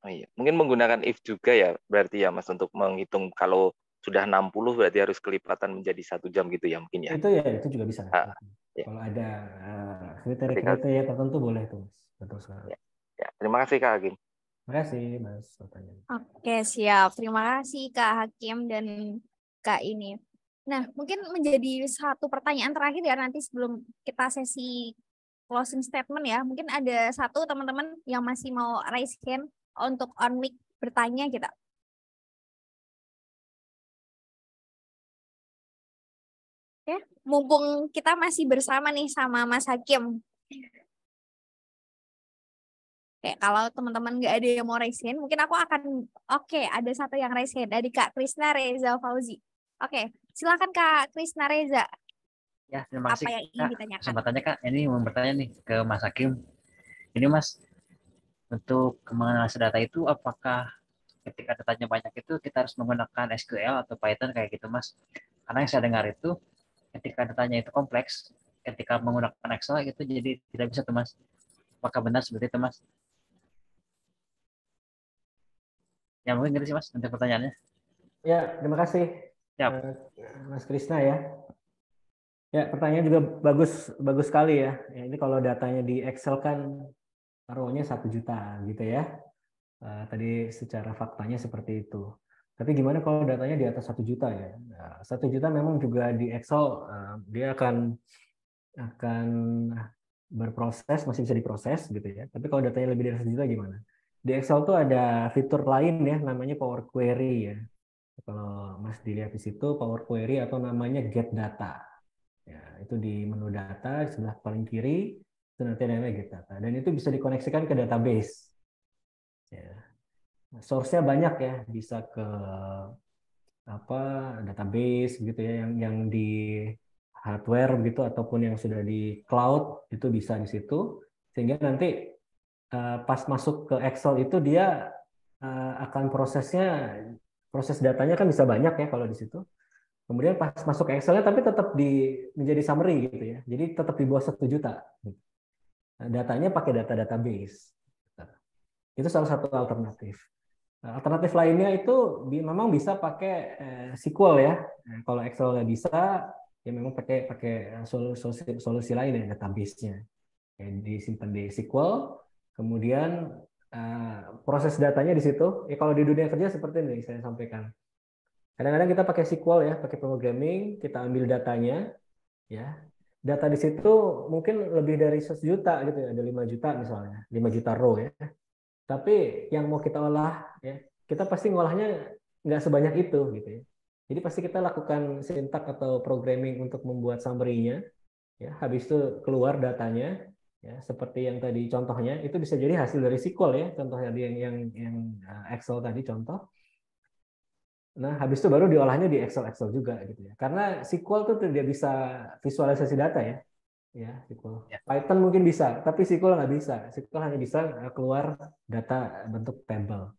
Oh iya, mungkin menggunakan if juga ya, berarti ya Mas untuk menghitung kalau sudah 60 berarti harus kelipatan menjadi 1 jam gitu ya mungkin ya. Itu juga bisa. Ya. Kalau ada kriteria tertentu boleh tuh Mas. Betul sekali. Ya. Terima kasih Kak Hakim. Terima kasih Mas pertanyaan. Oke, siap. Terima kasih Kak Hakim dan Kak ini. Nah, mungkin menjadi satu pertanyaan terakhir ya nanti sebelum kita sesi closing statement ya. Mungkin ada satu teman-teman yang masih mau raise hand untuk on mic bertanya kita. Oke, mumpung kita masih bersama nih sama Mas Hakim. Oke, kalau teman-teman nggak ada yang mau raise hand, mungkin aku akan, ada satu yang raise hand dari Kak Krisna Reza Fauzi. Oke, silakan Kak Krisna Reza. Ya, terima kasih Apa yang ingin ditanyakan? Kesempatannya Kak. Ini mau bertanya nih ke Mas Hakim. Ini Mas, untuk menganalisa data itu apakah ketika datanya banyak itu kita harus menggunakan SQL atau Python kayak gitu Mas? Karena yang saya dengar itu ketika datanya itu kompleks, ketika menggunakan Excel itu jadi tidak bisa tuh Mas. Apakah benar seperti itu Mas? Ya mungkin gitu sih Mas untuk pertanyaannya. Ya, terima kasih Mas Krisna ya. Ya, pertanyaan juga bagus sekali ya. Ini kalau datanya di Excel kan taruhnya 1 juta gitu ya. Tadi secara faktanya seperti itu. Tapi gimana kalau datanya di atas 1 juta ya? 1 juta memang juga di Excel dia akan berproses, masih bisa diproses gitu ya. Tapi kalau datanya lebih dari 1 juta gimana? Di Excel tuh ada fitur lain ya, namanya Power Query ya. Kalau Mas dilihat di situ Power Query atau namanya Get Data. Ya, itu di menu data di sebelah paling kiri itu nanti ada namanya Get Data, dan itu bisa dikoneksikan ke database. Ya. Source-nya banyak ya, bisa ke database gitu ya, yang di hardware gitu ataupun yang sudah di cloud itu bisa di situ, sehingga nanti pas masuk ke Excel itu dia akan proses datanya kan bisa banyak ya kalau di situ. Kemudian pas masuk ke Excel-nya tapi tetap menjadi summary gitu ya. Jadi tetap di bawah 1 juta. Datanya pakai data database. Itu salah satu alternatif. Alternatif lainnya itu memang bisa pakai SQL ya. Kalau Excel nggak bisa, ya memang pakai solusi lain ya, database-nya. Disimpan di SQL, kemudian proses datanya di situ. Ya kalau di dunia kerja seperti ini saya sampaikan. Kadang-kadang kita pakai SQL ya, pakai programming, kita ambil datanya, ya. Data di situ mungkin lebih dari 100 juta gitu ya, ada 5 juta misalnya, 5 juta row ya. Tapi yang mau kita olah ya, kita pasti ngolahnya nggak sebanyak itu gitu ya. Jadi pasti kita lakukan sintak atau programming untuk membuat summary-nya, ya. Habis itu keluar datanya, ya. Seperti yang tadi contohnya, itu bisa jadi hasil dari SQL ya, contohnya yang Excel tadi contoh. Nah, habis itu baru diolahnya di Excel juga gitu ya. Karena SQL tuh tidak bisa visualisasi data ya. Ya, SQL. Ya. Python mungkin bisa, tapi SQL nggak bisa. SQL hanya bisa keluar data bentuk tabel.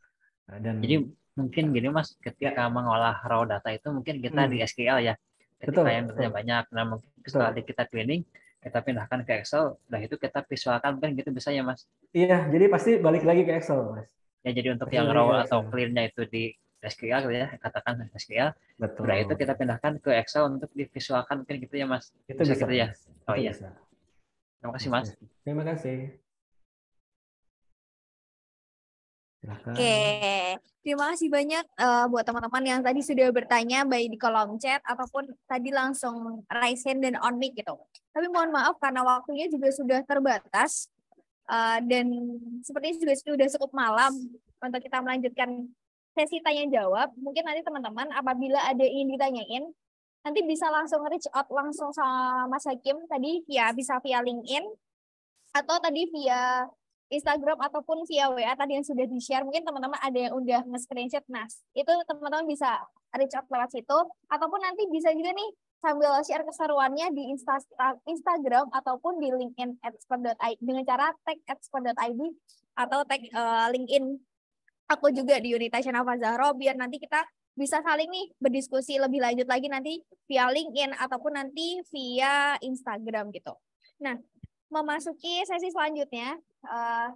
Dan jadi mungkin gini Mas, ketika mengolah raw data itu mungkin kita di SQL ya. Ketika yang datanya banyak, nah mungkin setelah kita cleaning, kita pindahkan ke Excel, nah itu kita visualkan mungkin gitu bisa ya Mas? Iya, jadi pasti balik lagi ke Excel Mas. Ya jadi untuk yang raw atau clean-nya itu di SQL ya, katakan SQL. Betul. Udah itu kita pindahkan ke Excel untuk divisualkan mungkin gitu ya Mas. Itu bisa gitu ya. Oh iya. Bisa. Terima kasih Mas. Terima kasih. Silakan. Oke, terima kasih banyak buat teman-teman yang tadi sudah bertanya baik di kolom chat ataupun tadi langsung raise hand dan on mic gitu. Tapi mohon maaf karena waktunya juga sudah terbatas dan sepertinya juga sudah cukup malam untuk kita melanjutkan sesi tanya jawab. Mungkin nanti teman-teman apabila ada yang ingin ditanyain nanti bisa langsung reach out langsung sama Mas Hakim tadi bisa via LinkedIn atau tadi via Instagram ataupun via WA tadi yang sudah di-share. Mungkin teman-teman ada yang udah nge-screenshot. Nah, itu teman-teman bisa reach out lewat situ. Ataupun nanti bisa juga nih sambil share keseruannya di Instagram ataupun di LinkedIn @expert.id dengan cara tag @expert.id atau tag LinkedIn aku juga di Yunita Syanafa Zahro biar nanti kita bisa saling nih berdiskusi lebih lanjut lagi nanti via LinkedIn ataupun nanti via Instagram gitu. Nah, memasuki sesi selanjutnya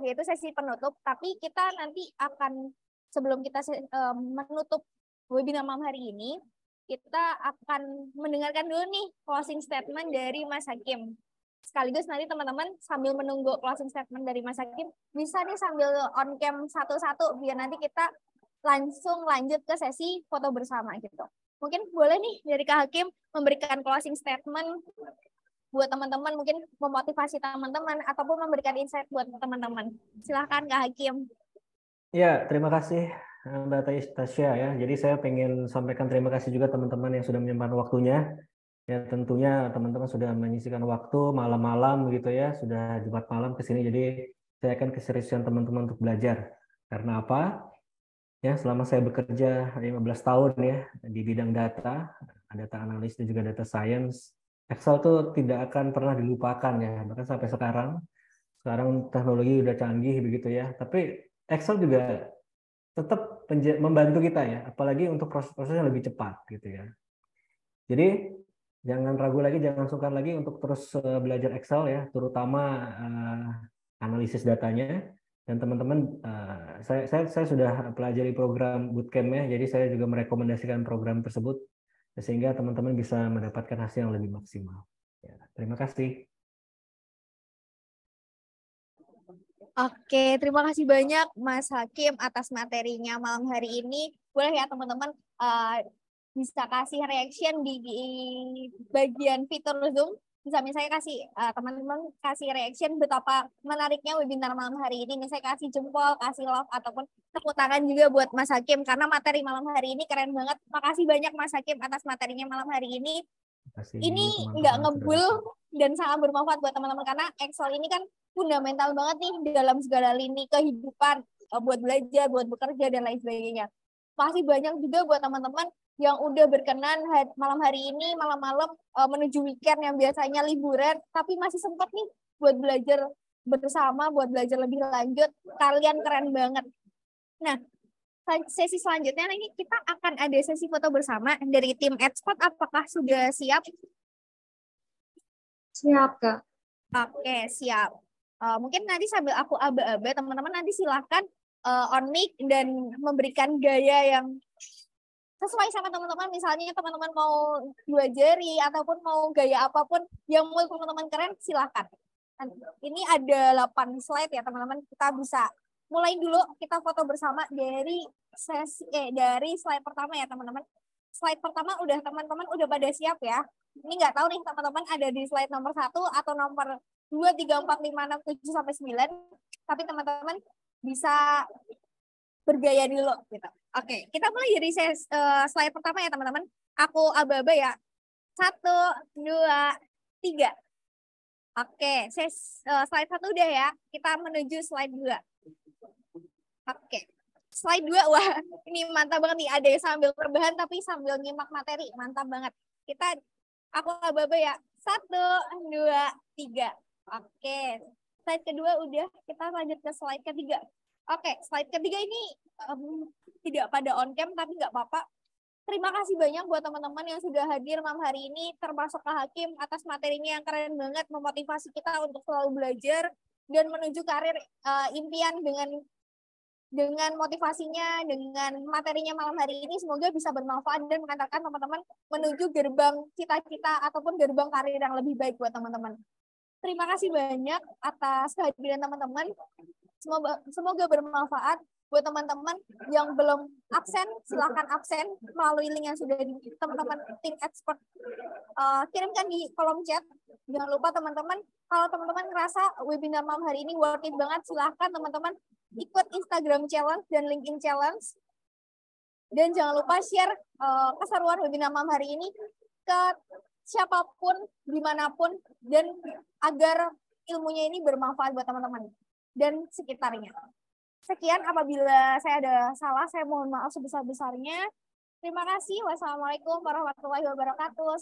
yaitu sesi penutup, tapi kita nanti akan sebelum kita menutup webinar malam hari ini, kita akan mendengarkan dulu nih closing statement dari Mas Hakim. Sekaligus nanti teman-teman sambil menunggu closing statement dari Mas Hakim, bisa nih sambil on cam satu-satu biar nanti kita langsung lanjut ke sesi foto bersama gitu. Mungkin boleh nih dari Kak Hakim memberikan closing statement buat teman-teman, mungkin memotivasi teman-teman ataupun memberikan insight buat teman-teman. Silahkan Kak Hakim. Ya, terima kasih Mbak Tasya ya. Jadi saya pengen sampaikan terima kasih juga teman-teman yang sudah menyempatkan waktunya. Ya tentunya teman-teman sudah menyisihkan waktu malam-malam gitu ya, sudah Jumat malam ke sini. Jadi saya akan keseriusan teman-teman untuk belajar. Karena apa? Ya, selama saya bekerja 15 tahun ya di bidang data analis dan juga data science, Excel tuh tidak akan pernah dilupakan ya, bahkan sampai sekarang teknologi udah canggih begitu ya, tapi Excel juga tetap membantu kita ya, apalagi untuk proses-proses yang lebih cepat gitu ya. Jadi jangan ragu lagi, jangan sungkan lagi untuk terus belajar Excel ya, terutama analisis datanya. Dan teman-teman, saya sudah pelajari program bootcamp-nya, jadi saya juga merekomendasikan program tersebut sehingga teman-teman bisa mendapatkan hasil yang lebih maksimal. Ya, terima kasih. Oke, terima kasih banyak Mas Hakim atas materinya malam hari ini. Boleh ya teman-teman bisa kasih reaction di bagian fitur Zoom. Misalnya saya kasih teman-teman kasih reaction betapa menariknya webinar malam hari ini. Misalnya kasih jempol, kasih love ataupun tepuk tangan juga buat Mas Hakim karena materi malam hari ini keren banget. Makasih banyak Mas Hakim atas materinya malam hari ini. Ini nggak ngebul dan sangat bermanfaat buat teman-teman karena Excel ini kan fundamental banget nih dalam segala lini kehidupan buat belajar, buat bekerja dan lain sebagainya. Masih banyak juga buat teman-teman yang udah berkenan malam hari ini malam-malam menuju weekend yang biasanya liburan tapi masih sempat nih buat belajar bersama, buat belajar lebih lanjut. Kalian keren banget. Nah, sesi selanjutnya ini kita akan ada sesi foto bersama dari tim Expert. Apakah sudah siap? Siap, Kak. Oke, siap. Mungkin nanti sambil aku aba-aba, teman-teman nanti silahkan on mic dan memberikan gaya yang sesuai sama teman-teman. Misalnya teman-teman mau 2 jari ataupun mau gaya apapun yang menurut teman-teman keren, silahkan. Ini ada 8 slide ya teman-teman. Kita bisa mulai dulu kita foto bersama dari dari slide pertama ya teman-teman. Slide pertama udah teman-teman udah pada siap ya. Ini nggak tahu nih teman-teman ada di slide nomor 1 atau nomor 2, 3, 4, 5, 6, 7 sampai 9. Tapi teman-teman bisa bergaya dulu gitu. Oke, kita mulai dari slide pertama ya teman-teman. Aku aba-aba ya. 1, 2, 3. Oke, slide 1 udah ya. Kita menuju slide 2. Oke. Slide 2, wah ini mantap banget nih. Ada yang sambil perbahan tapi sambil nyimak materi. Mantap banget. Aku aba-aba ya. 1, 2, 3. Oke. Slide kedua udah. Kita lanjut ke slide ketiga. Oke, slide ketiga ini tidak pada on cam tapi nggak apa-apa. Terima kasih banyak buat teman-teman yang sudah hadir malam hari ini, termasuk Kak Hakim atas materinya yang keren banget, memotivasi kita untuk selalu belajar dan menuju karir impian dengan motivasinya, dengan materinya malam hari ini. Semoga bisa bermanfaat dan mengantarkan teman-teman menuju gerbang cita-cita ataupun gerbang karir yang lebih baik buat teman-teman. Terima kasih banyak atas kehadiran teman-teman. Semoga bermanfaat. Buat teman-teman yang belum absen, silahkan absen melalui link yang sudah teman-teman tim expert kirimkan di kolom chat. Jangan lupa teman-teman, kalau teman-teman ngerasa webinar malam hari ini worth it banget, silahkan teman-teman ikut Instagram challenge dan LinkedIn challenge. Dan jangan lupa share keseruan webinar malam hari ini ke siapapun, dimanapun, dan agar ilmunya ini bermanfaat buat teman-teman dan sekitarnya. Sekian, apabila saya ada salah, saya mohon maaf sebesar-besarnya. Terima kasih. Wassalamualaikum warahmatullahi wabarakatuh.